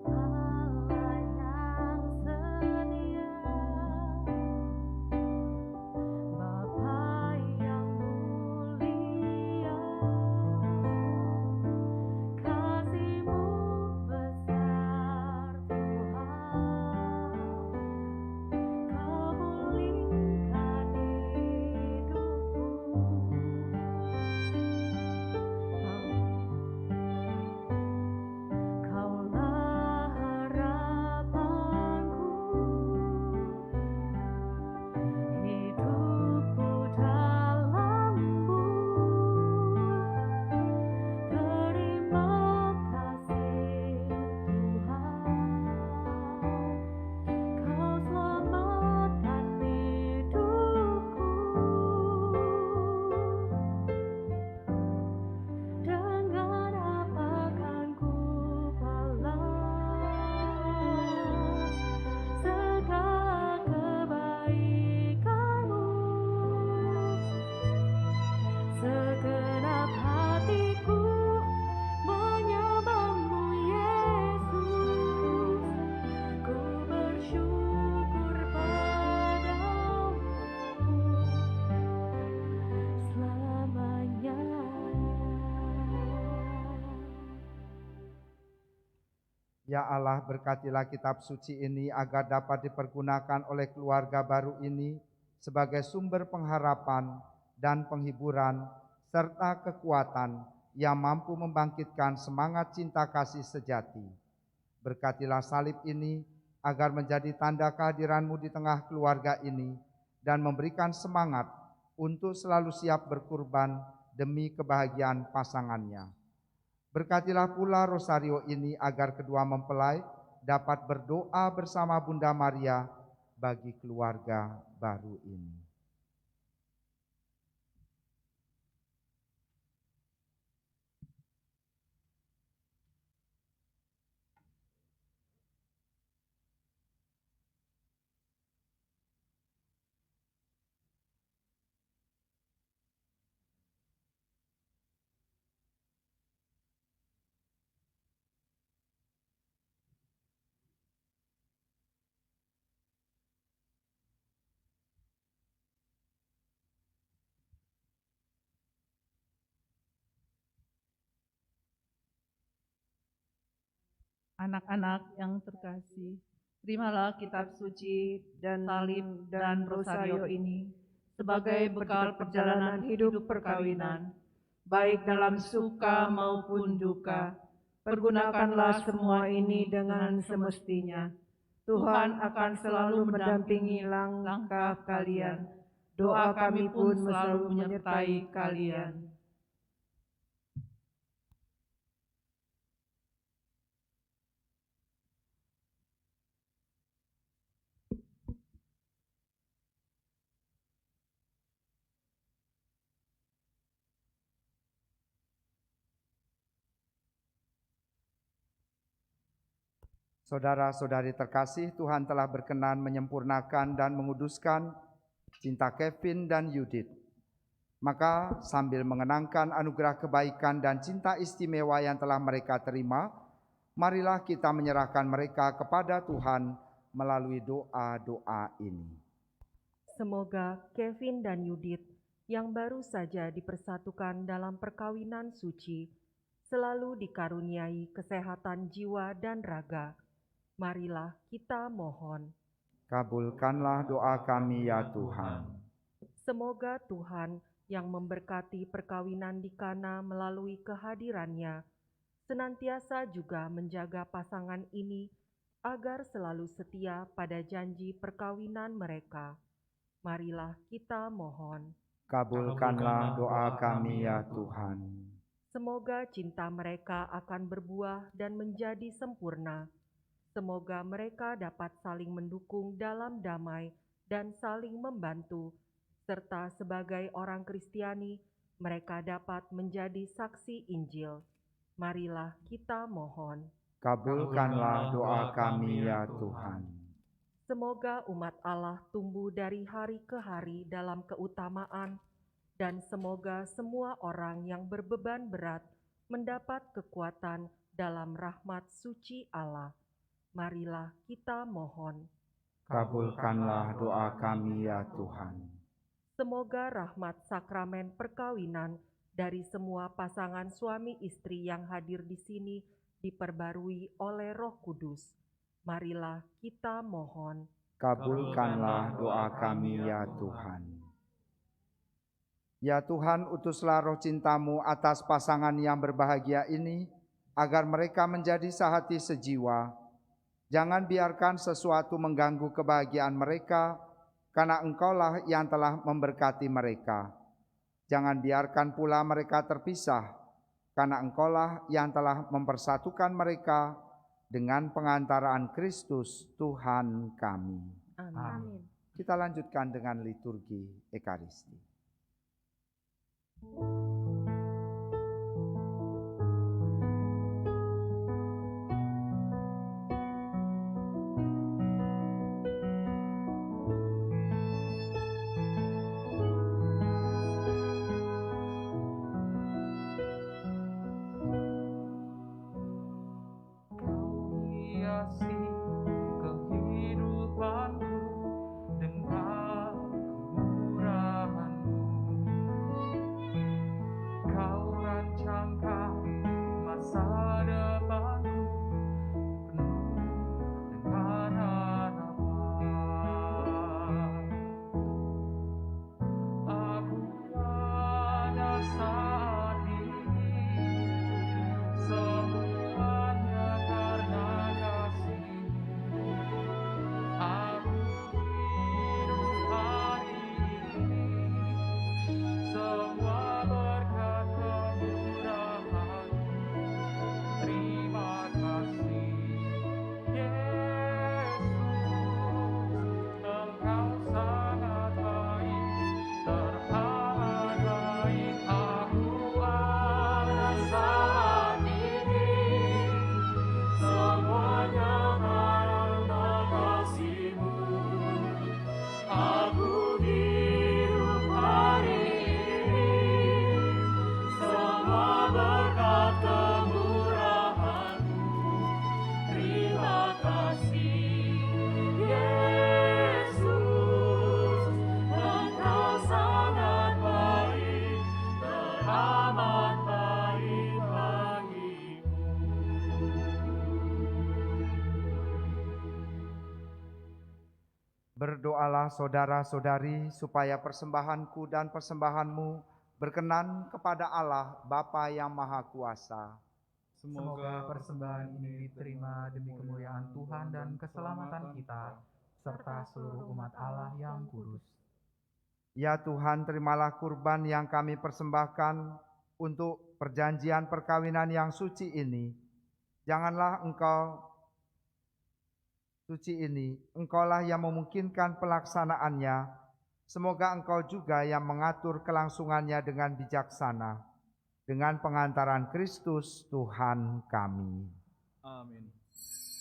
Ya Allah, berkatilah kitab suci ini agar dapat dipergunakan oleh keluarga baru ini sebagai sumber pengharapan dan penghiburan serta kekuatan yang mampu membangkitkan semangat cinta kasih sejati. Berkatilah salib ini agar menjadi tanda kehadiran-Mu di tengah keluarga ini dan memberikan semangat untuk selalu siap berkurban demi kebahagiaan pasangannya. Berkatilah pula rosario ini agar kedua mempelai dapat berdoa bersama Bunda Maria bagi keluarga baru ini. Anak-anak yang terkasih, terimalah kitab suci dan salib dan rosario ini sebagai bekal perjalanan hidup perkawinan, baik dalam suka maupun duka. Pergunakanlah semua ini dengan semestinya. Tuhan akan selalu mendampingi langkah kalian. Doa kami pun selalu menyertai kalian. Saudara-saudari terkasih, Tuhan telah berkenan menyempurnakan dan menguduskan cinta Kevin dan Yudit. Maka sambil mengenangkan anugerah kebaikan dan cinta istimewa yang telah mereka terima, marilah kita menyerahkan mereka kepada Tuhan melalui doa-doa ini. Semoga Kevin dan Yudit yang baru saja dipersatukan dalam perkawinan suci selalu dikaruniai kesehatan jiwa dan raga. Marilah kita mohon. Kabulkanlah doa kami ya Tuhan. Semoga Tuhan yang memberkati perkawinan di Kana melalui kehadirannya, senantiasa juga menjaga pasangan ini agar selalu setia pada janji perkawinan mereka. Marilah kita mohon. Kabulkanlah doa kami ya Tuhan. Semoga cinta mereka akan berbuah dan menjadi sempurna. Semoga mereka dapat saling mendukung dalam damai dan saling membantu, serta sebagai orang Kristiani, mereka dapat menjadi saksi Injil. Marilah kita mohon. Kabulkanlah doa kami ya Tuhan. Semoga umat Allah tumbuh dari hari ke hari dalam keutamaan, dan semoga semua orang yang berbeban berat mendapat kekuatan dalam rahmat suci Allah. Marilah kita mohon. Kabulkanlah doa kami ya Tuhan. Semoga rahmat sakramen perkawinan dari semua pasangan suami istri yang hadir di sini diperbarui oleh Roh Kudus. Marilah kita mohon. Kabulkanlah doa kami ya Tuhan. Ya Tuhan, utuslah roh cinta-Mu atas pasangan yang berbahagia ini, agar mereka menjadi sehati sejiwa. Jangan biarkan sesuatu mengganggu kebahagiaan mereka, karena Engkaulah yang telah memberkati mereka. Jangan biarkan pula mereka terpisah, karena Engkaulah yang telah mempersatukan mereka dengan pengantaraan Kristus Tuhan kami. Amin. Kita lanjutkan dengan liturgi Ekaristi. Berdoalah saudara-saudari supaya persembahanku dan persembahanmu berkenan kepada Allah Bapa yang Maha Kuasa. Semoga persembahan ini diterima demi kemuliaan Tuhan dan keselamatan kita, serta seluruh umat Allah yang kudus. Ya Tuhan, terimalah kurban yang kami persembahkan untuk perjanjian perkawinan yang suci ini. Janganlah Engkau suci ini, Engkaulah yang memungkinkan pelaksanaannya. Semoga Engkau juga yang mengatur kelangsungannya dengan bijaksana. Dengan pengantaran Kristus Tuhan kami. Amin.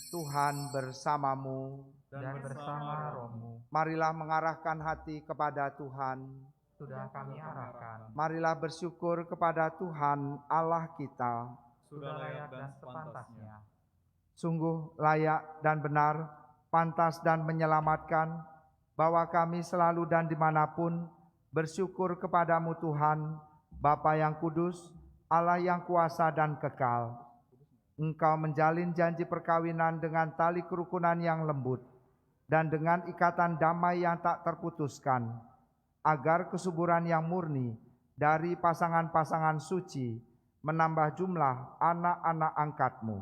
Tuhan bersamamu. Dan bersama rohmu, Marilah mengarahkan hati kepada Tuhan. sudah kami arahkan, Marilah bersyukur kepada Tuhan Allah kita. sudah layak dan sepantasnya. Sungguh layak dan benar, pantas dan menyelamatkan, bahwa kami selalu dan dimanapun bersyukur kepadamu Tuhan, Bapa yang kudus, Allah yang kuasa dan kekal. Engkau menjalin janji perkawinan dengan tali kerukunan yang lembut, dan dengan ikatan damai yang tak terputuskan, agar kesuburan yang murni dari pasangan-pasangan suci menambah jumlah anak-anak angkat-Mu.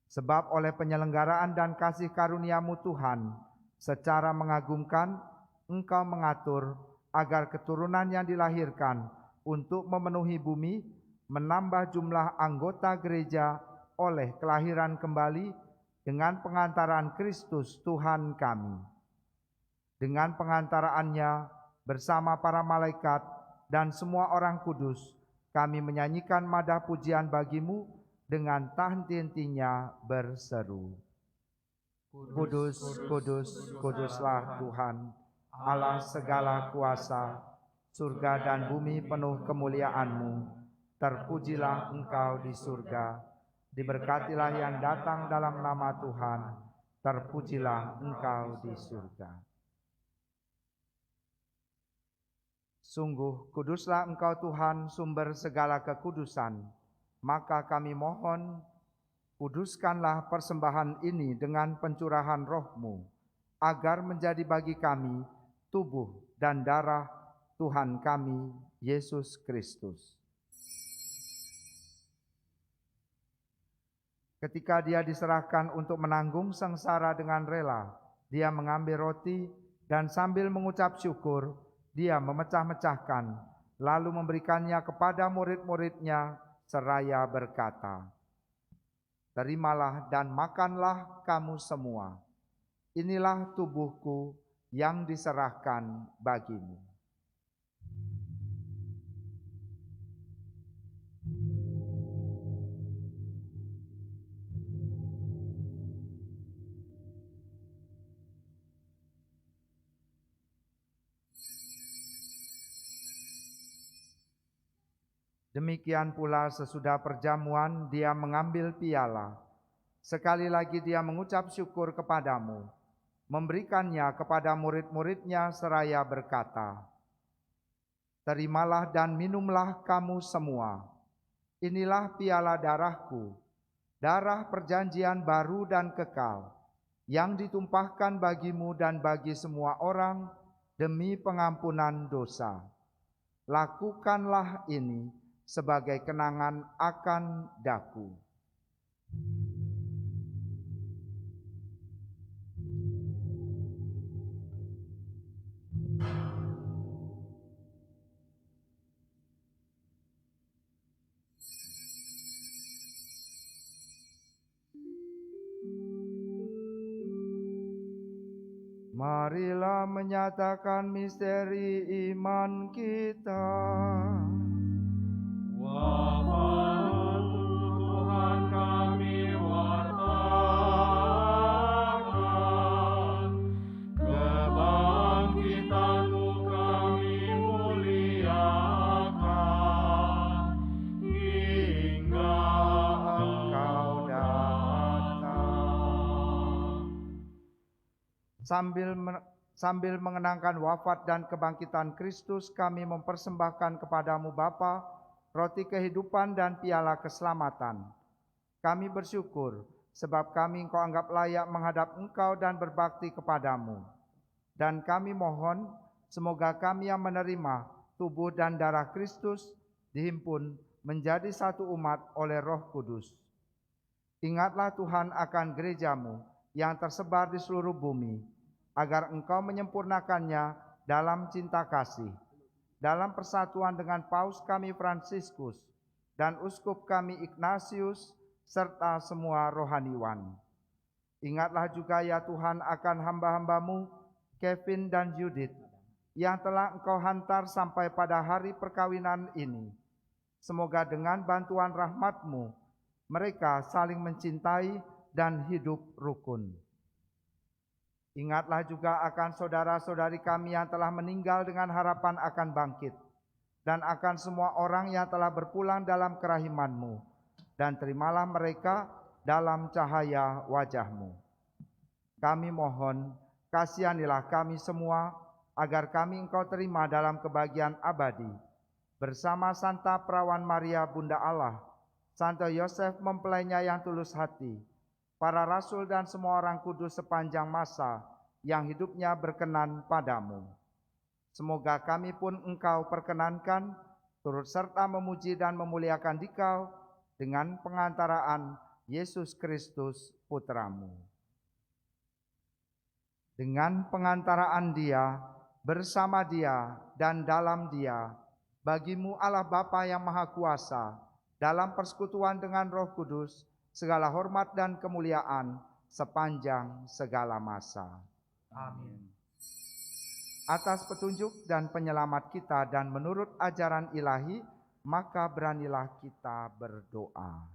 Sebab oleh penyelenggaraan dan kasih karunia-Mu Tuhan, secara mengagumkan Engkau mengatur agar keturunan yang dilahirkan untuk memenuhi bumi menambah jumlah anggota gereja oleh kelahiran kembali dengan pengantaran Kristus Tuhan kami. Dengan pengantaraannya bersama para malaikat dan semua orang kudus, kami menyanyikan madah pujian bagi-Mu dengan tak henti-hentinya berseru. Kudus, kudus, kuduslah Tuhan, Allah segala kuasa, surga dan bumi penuh kemuliaan-Mu. Terpujilah Engkau di surga. Diberkatilah yang datang dalam nama Tuhan, terpujilah Engkau di surga. Sungguh kuduslah Engkau Tuhan, sumber segala kekudusan. Maka kami mohon, kuduskanlah persembahan ini dengan pencurahan Roh-Mu, agar menjadi bagi kami tubuh dan darah Tuhan kami, Yesus Kristus. Ketika Dia diserahkan untuk menanggung sengsara dengan rela, Dia mengambil roti dan sambil mengucap syukur, Dia memecah-mecahkan, lalu memberikannya kepada murid-murid-Nya seraya berkata, "Terimalah dan makanlah kamu semua. Inilah tubuhku yang diserahkan bagimu." Demikian pula sesudah perjamuan Dia mengambil piala. Sekali lagi Dia mengucap syukur kepadamu, memberikannya kepada murid-murid-Nya seraya berkata, "Terimalah dan minumlah kamu semua. Inilah piala darahku, darah perjanjian baru dan kekal, yang ditumpahkan bagimu dan bagi semua orang demi pengampunan dosa. Lakukanlah ini sebagai kenangan akan daku." Marilah menyatakan misteri iman kita. Wafat Tuhan kami wartakan, kebangkitan-Mu kami muliakan, hingga Engkau datang. Sambil mengenangkan wafat dan kebangkitan Kristus, kami mempersembahkan kepadamu Bapa, roti kehidupan dan piala keselamatan. Kami bersyukur sebab kami Engkau anggap layak menghadap Engkau dan berbakti kepadamu. Dan kami mohon semoga kami yang menerima tubuh dan darah Kristus dihimpun menjadi satu umat oleh Roh Kudus. Ingatlah Tuhan akan gerejamu yang tersebar di seluruh bumi, agar Engkau menyempurnakannya dalam cinta kasih, dalam persatuan dengan Paus kami Fransiskus dan Uskup kami Ignatius, serta semua rohaniwan. Ingatlah juga ya Tuhan akan hamba-hambamu, Kevin dan Judith, yang telah Engkau hantar sampai pada hari perkawinan ini. Semoga dengan bantuan rahmat-Mu, mereka saling mencintai dan hidup rukun. Ingatlah juga akan saudara-saudari kami yang telah meninggal dengan harapan akan bangkit, dan akan semua orang yang telah berpulang dalam kerahiman-Mu, dan terimalah mereka dalam cahaya wajah-Mu. Kami mohon, kasihanilah kami semua, agar kami Engkau terima dalam kebahagiaan abadi, bersama Santa Perawan Maria Bunda Allah, Santo Yosef mempelainya yang tulus hati, para rasul dan semua orang kudus sepanjang masa yang hidupnya berkenan padamu. Semoga kami pun Engkau perkenankan turut serta memuji dan memuliakan Dikau dengan pengantaraan Yesus Kristus Putramu. Dengan pengantaraan Dia, bersama Dia, dan dalam Dia, bagimu Allah Bapa yang Maha Kuasa, dalam persekutuan dengan Roh Kudus, segala hormat dan kemuliaan sepanjang segala masa. Amin. Atas petunjuk dan penyelamat kita dan menurut ajaran ilahi, maka beranilah kita berdoa.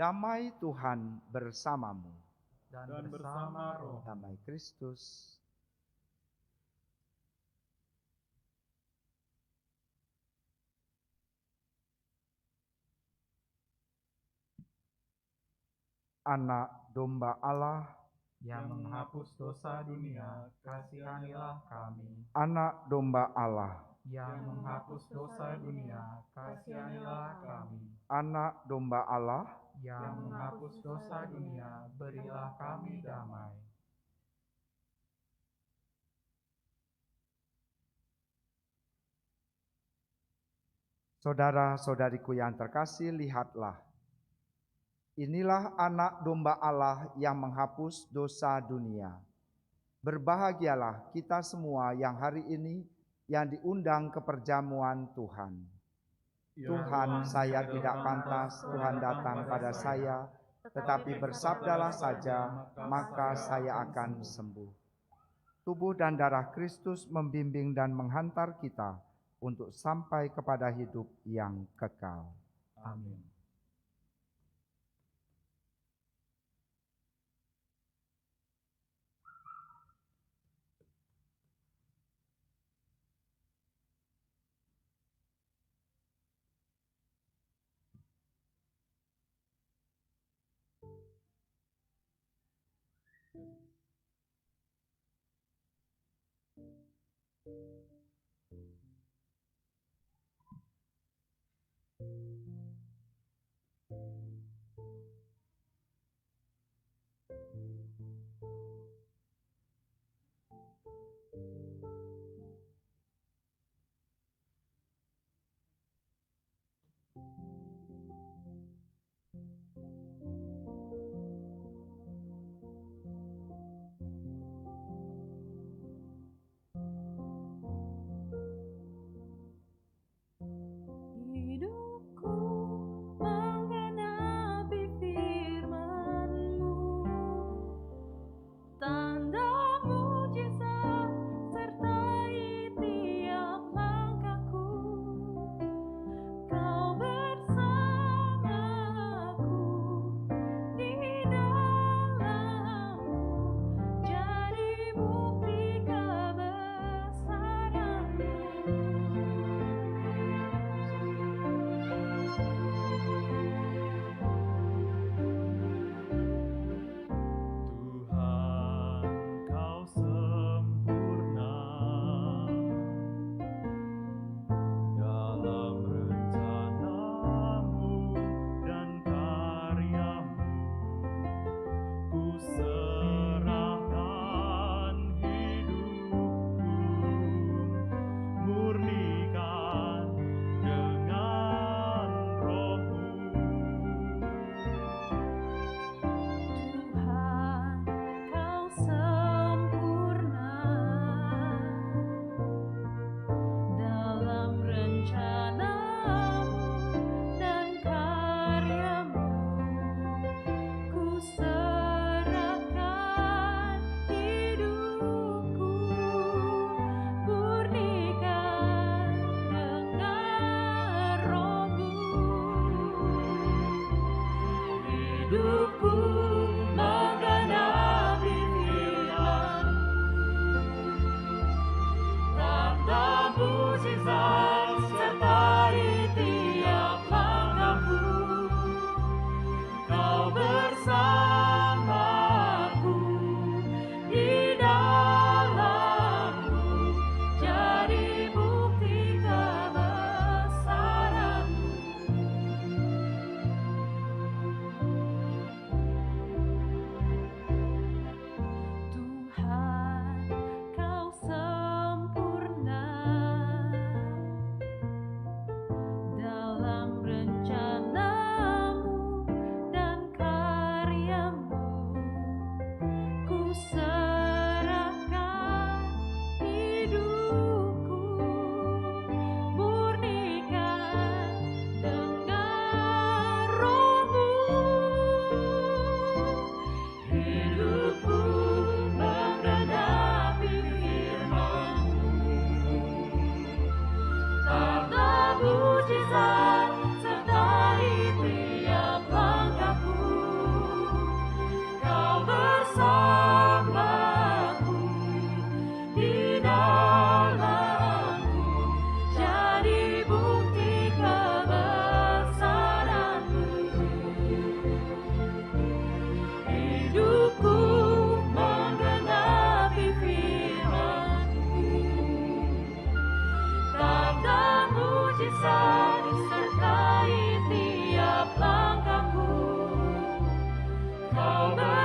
Damai Tuhan bersamamu. Dan bersama roh. Damai Kristus. Anak domba Allah Yang menghapus dosa dunia, kasihanilah kami. Anak domba Allah, Yang menghapus dosa dunia, kasihanilah kami. Anak domba Allah, Yang menghapus dosa dunia, berilah kami damai. Saudara-saudariku yang terkasih, lihatlah. Inilah anak domba Allah yang menghapus dosa dunia. Berbahagialah kita semua yang hari ini yang diundang ke perjamuan Tuhan. Tuhan, saya tidak pantas Tuhan datang pada saya, tetapi bersabdalah saja, maka saya akan sembuh. Tubuh dan darah Kristus membimbing dan menghantar kita untuk sampai kepada hidup yang kekal. Amin.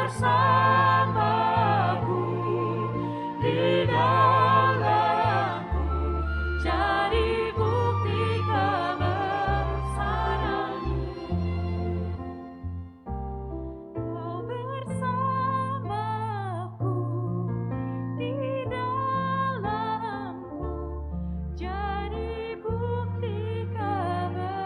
bersamaku, di dalamku, jadi bukti kebesaranmu. Kau bersamaku, di dalamku, jadi bukti kebesaranmu.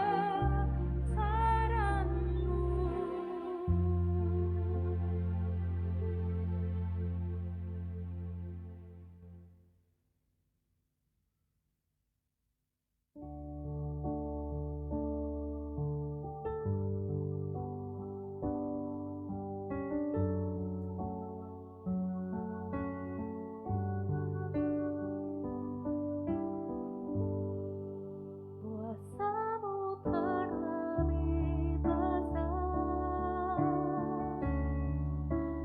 Kuasamu terlebih besar,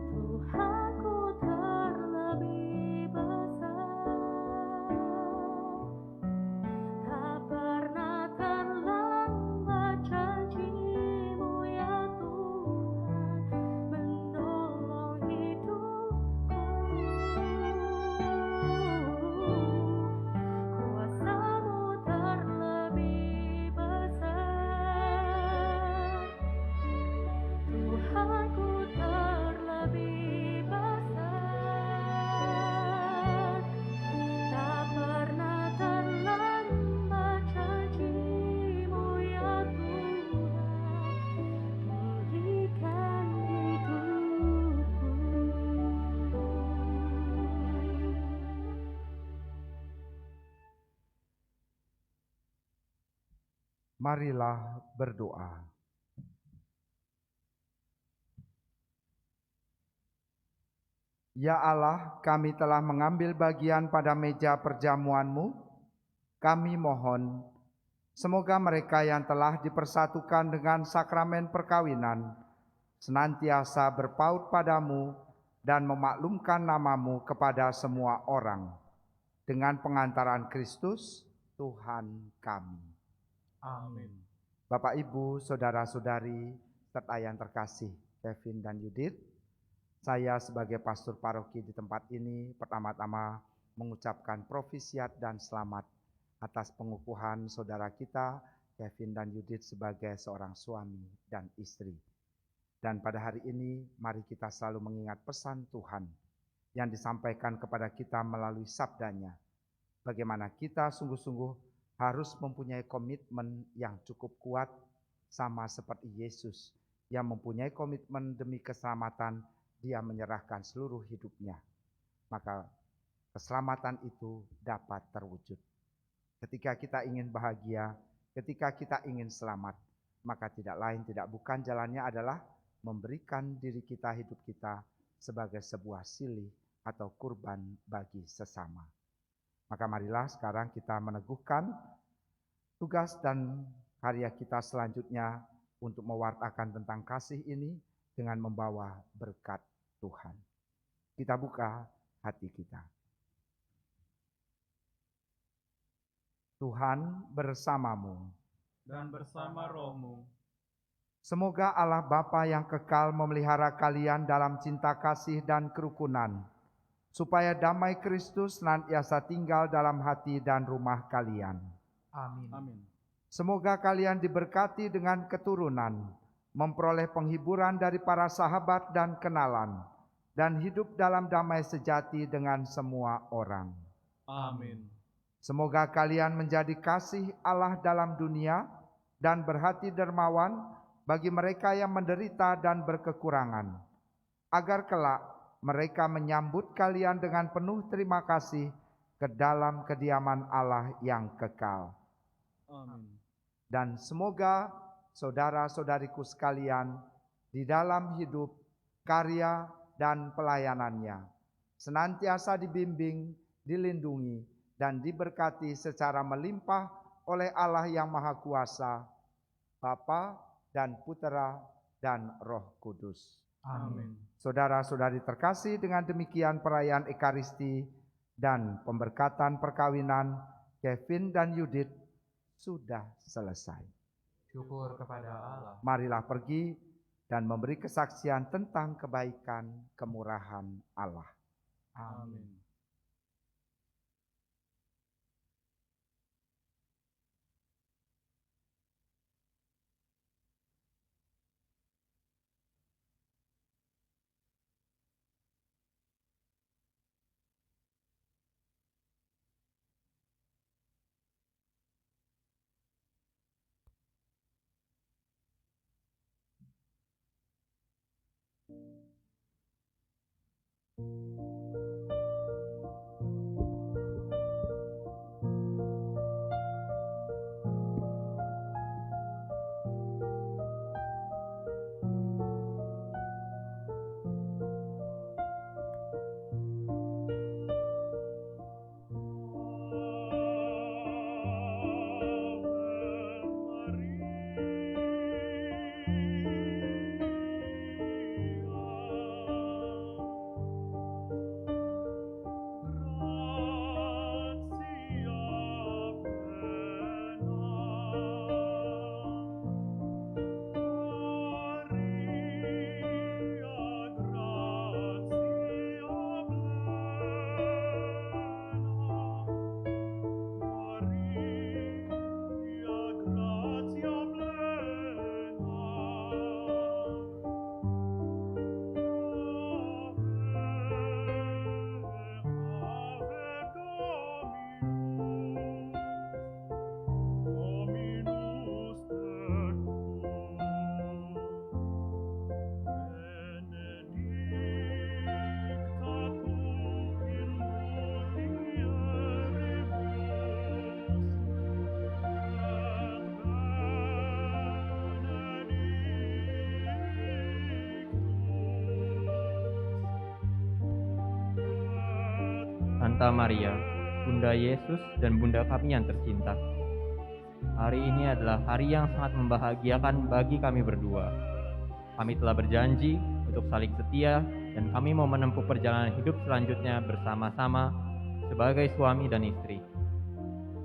Tuhanku terlebih besar. Tak pernah terlambat janji-Mu ya Tuhan, menolong hidupku. Kuasa-Mu terlebih besar, Tuhanku terlebih besar. Tak pernah terlambat janji-Mu ya Tuhan, pulihkan hidupku. Marilah berdoa. Ya Allah, kami telah mengambil bagian pada meja perjamuan-Mu. Kami mohon, semoga mereka yang telah dipersatukan dengan sakramen perkawinan senantiasa berpaut padamu dan memaklumkan nama-Mu kepada semua orang. Dengan pengantaran Kristus, Tuhan kami. Amin. Bapak, Ibu, Saudara-saudari, serta yang terkasih Kevin dan Yudit, saya sebagai pastor paroki di tempat ini pertama-tama mengucapkan profisiat dan selamat atas pengukuhan saudara kita Kevin dan Yudit sebagai seorang suami dan istri. Dan pada hari ini mari kita selalu mengingat pesan Tuhan yang disampaikan kepada kita melalui sabdanya. Bagaimana kita sungguh-sungguh harus mempunyai komitmen yang cukup kuat sama seperti Yesus yang mempunyai komitmen demi keselamatan. Dia menyerahkan seluruh hidupnya, maka keselamatan itu dapat terwujud. Ketika kita ingin bahagia, ketika kita ingin selamat, maka tidak lain tidak bukan jalannya adalah memberikan diri kita, hidup kita sebagai sebuah silih atau kurban bagi sesama. Maka marilah sekarang kita meneguhkan tugas dan karya kita selanjutnya untuk mewartakan tentang kasih ini dengan membawa berkat Tuhan. Kita buka hati kita. Tuhan bersamamu Dan bersama rohmu, Semoga Allah Bapa yang kekal memelihara kalian dalam cinta kasih dan kerukunan, supaya damai Kristus senantiasa tinggal dalam hati dan rumah kalian. amin. Amin. Semoga kalian diberkati dengan keturunan, memperoleh penghiburan dari para sahabat dan kenalan, dan hidup dalam damai sejati dengan semua orang. Amin. Semoga kalian menjadi kasih Allah dalam dunia dan berhati dermawan bagi mereka yang menderita dan berkekurangan, agar kelak mereka menyambut kalian dengan penuh terima kasih ke dalam kediaman Allah yang kekal. Amin. Dan semoga saudara-saudariku sekalian di dalam hidup, karya, dan pelayanannya senantiasa dibimbing, dilindungi, dan diberkati secara melimpah oleh Allah yang Maha Kuasa, Bapa dan Putera dan Roh Kudus. Amin. Saudara-saudari terkasih, dengan demikian perayaan Ekaristi dan pemberkatan perkawinan Kevin dan Yudit sudah selesai. Syukur kepada Allah. Marilah pergi dan memberi kesaksian tentang kebaikan kemurahan Allah. Amin. Santa Maria, Bunda Yesus dan Bunda kami yang tercinta. Hari ini adalah hari yang sangat membahagiakan bagi kami berdua. Kami telah berjanji untuk saling setia dan kami mau menempuh perjalanan hidup selanjutnya bersama-sama sebagai suami dan istri.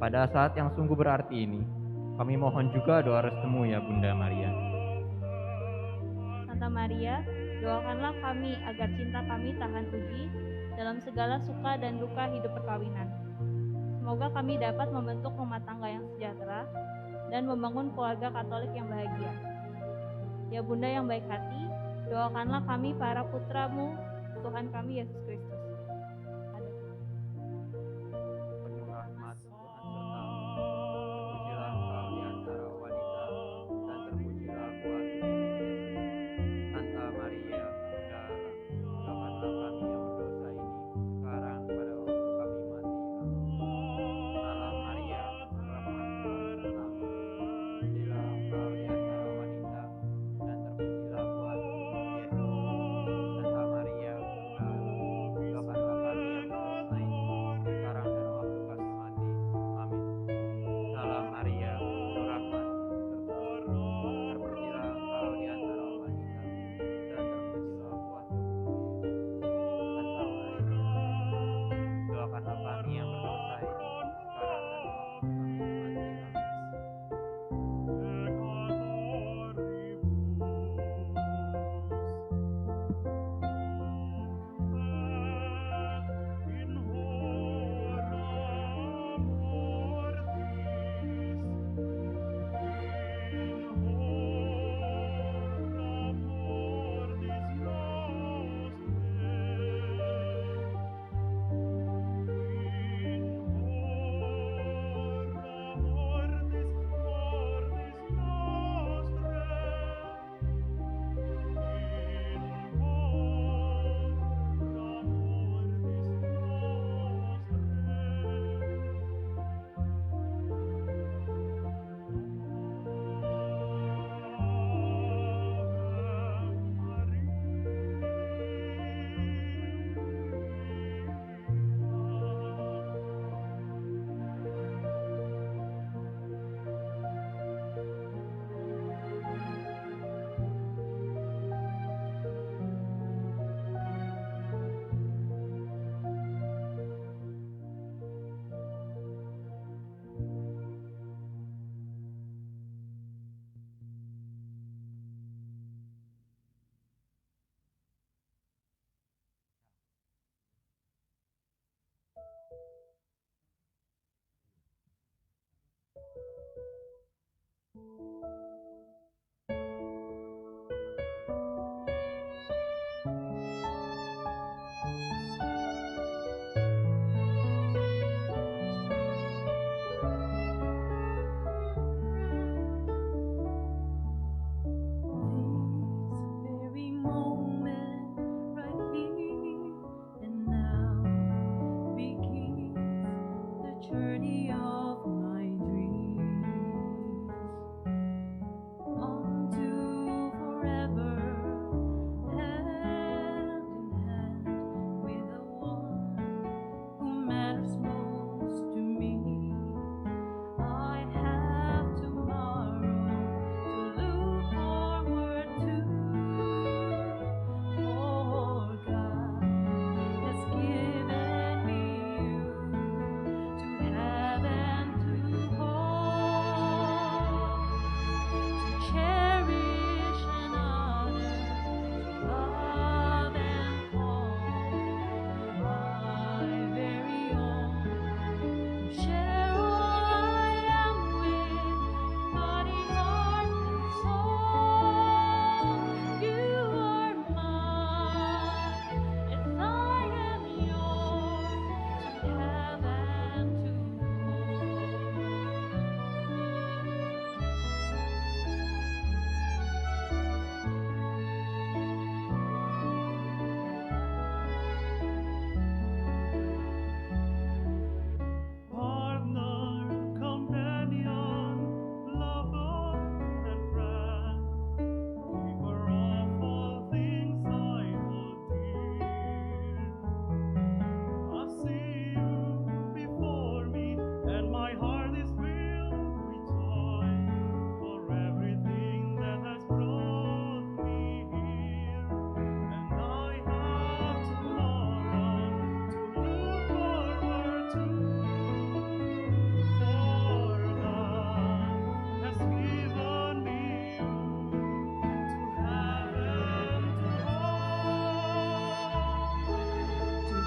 Pada saat yang sungguh berarti ini, kami mohon juga doa restumu ya Bunda Maria. Santa Maria, doakanlah kami agar cinta kami tahan uji dalam segala suka dan duka hidup perkawinan. Semoga kami dapat membentuk rumah tangga yang sejahtera dan membangun keluarga Katolik yang bahagia. Ya Bunda yang baik hati, doakanlah kami para putra-Mu, Tuhan kami Yesus Kristus. Penuh rahmat Tuhan sertamu. Terpujilah engkau di antara wanita, dan terpujilah buah tubuhmu, Yesus. Santa Maria, Bunda Allah, doakanlah kami yang berdosa ini, sekarang pada waktu kami mati. Amin. Salam Maria, rahmat Tuhan sertamu. Terpujilah engkau di antara wanita, dan terpujilah buah tubuhmu, Yesus. Santa Maria, Bunda Allah, doakanlah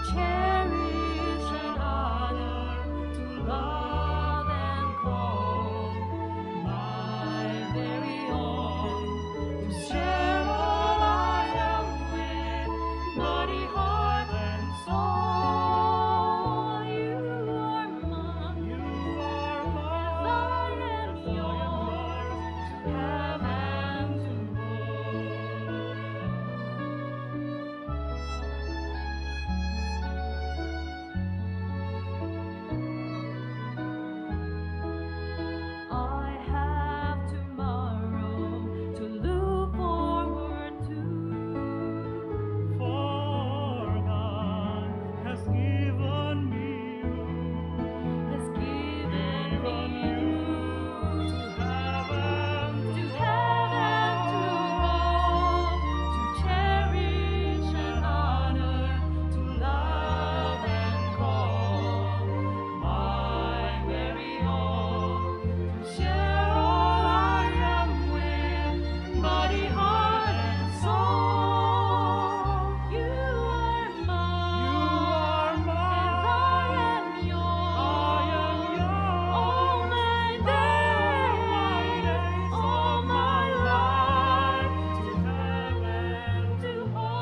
cherish and honor, to love and call my very own, to share all I am with body, heart, and soul. You are mine, as I am yours, to have and to I have tomorrow to look forward to. For God has given me you, Has given me you to have and to have and to hold, to cherish and honor, to love and call my very own, to share all I am with body, heart, and soul. You are mine, as I am yours. All my days, all my life, to have and to hold.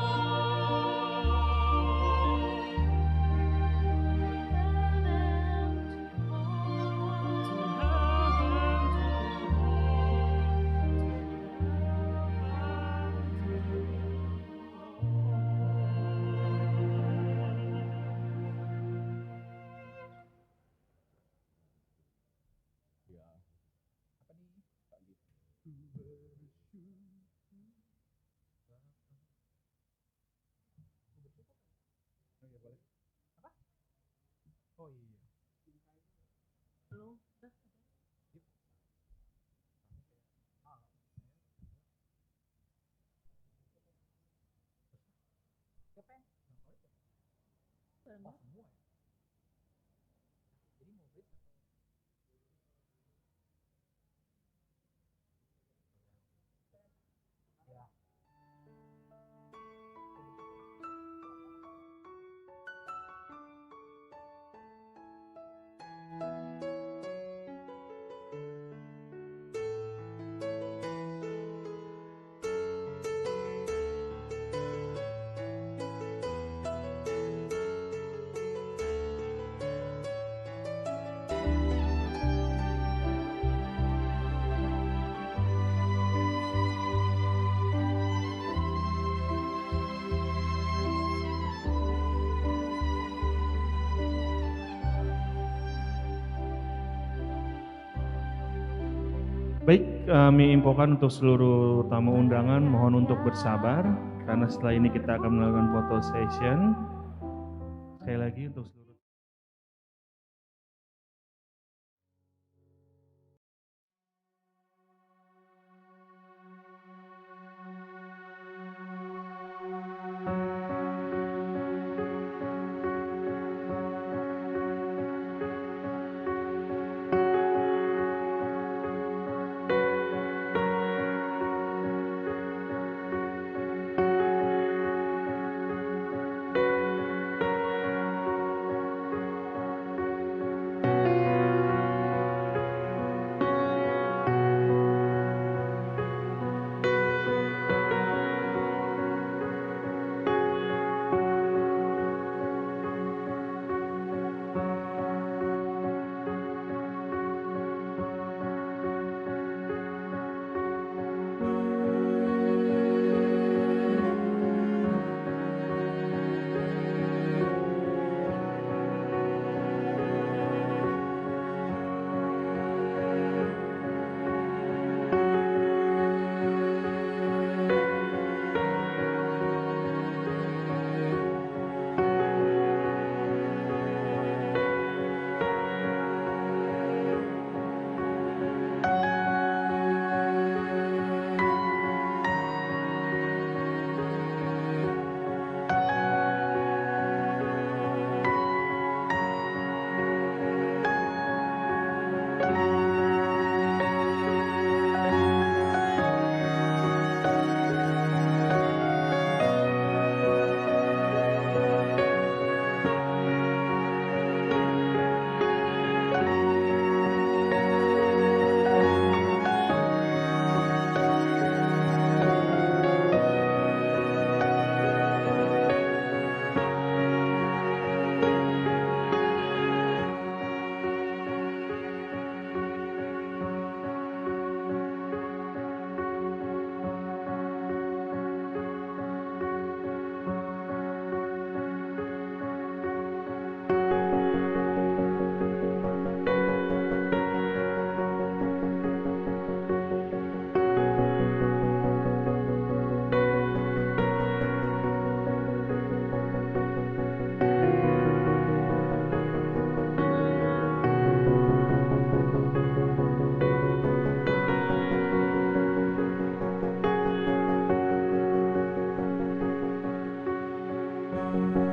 Oh iya. Baik, kami infokan untuk seluruh tamu undangan mohon untuk bersabar karena setelah ini kita akan melakukan foto session. Sekali lagi untuk seluruh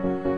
Tuhan.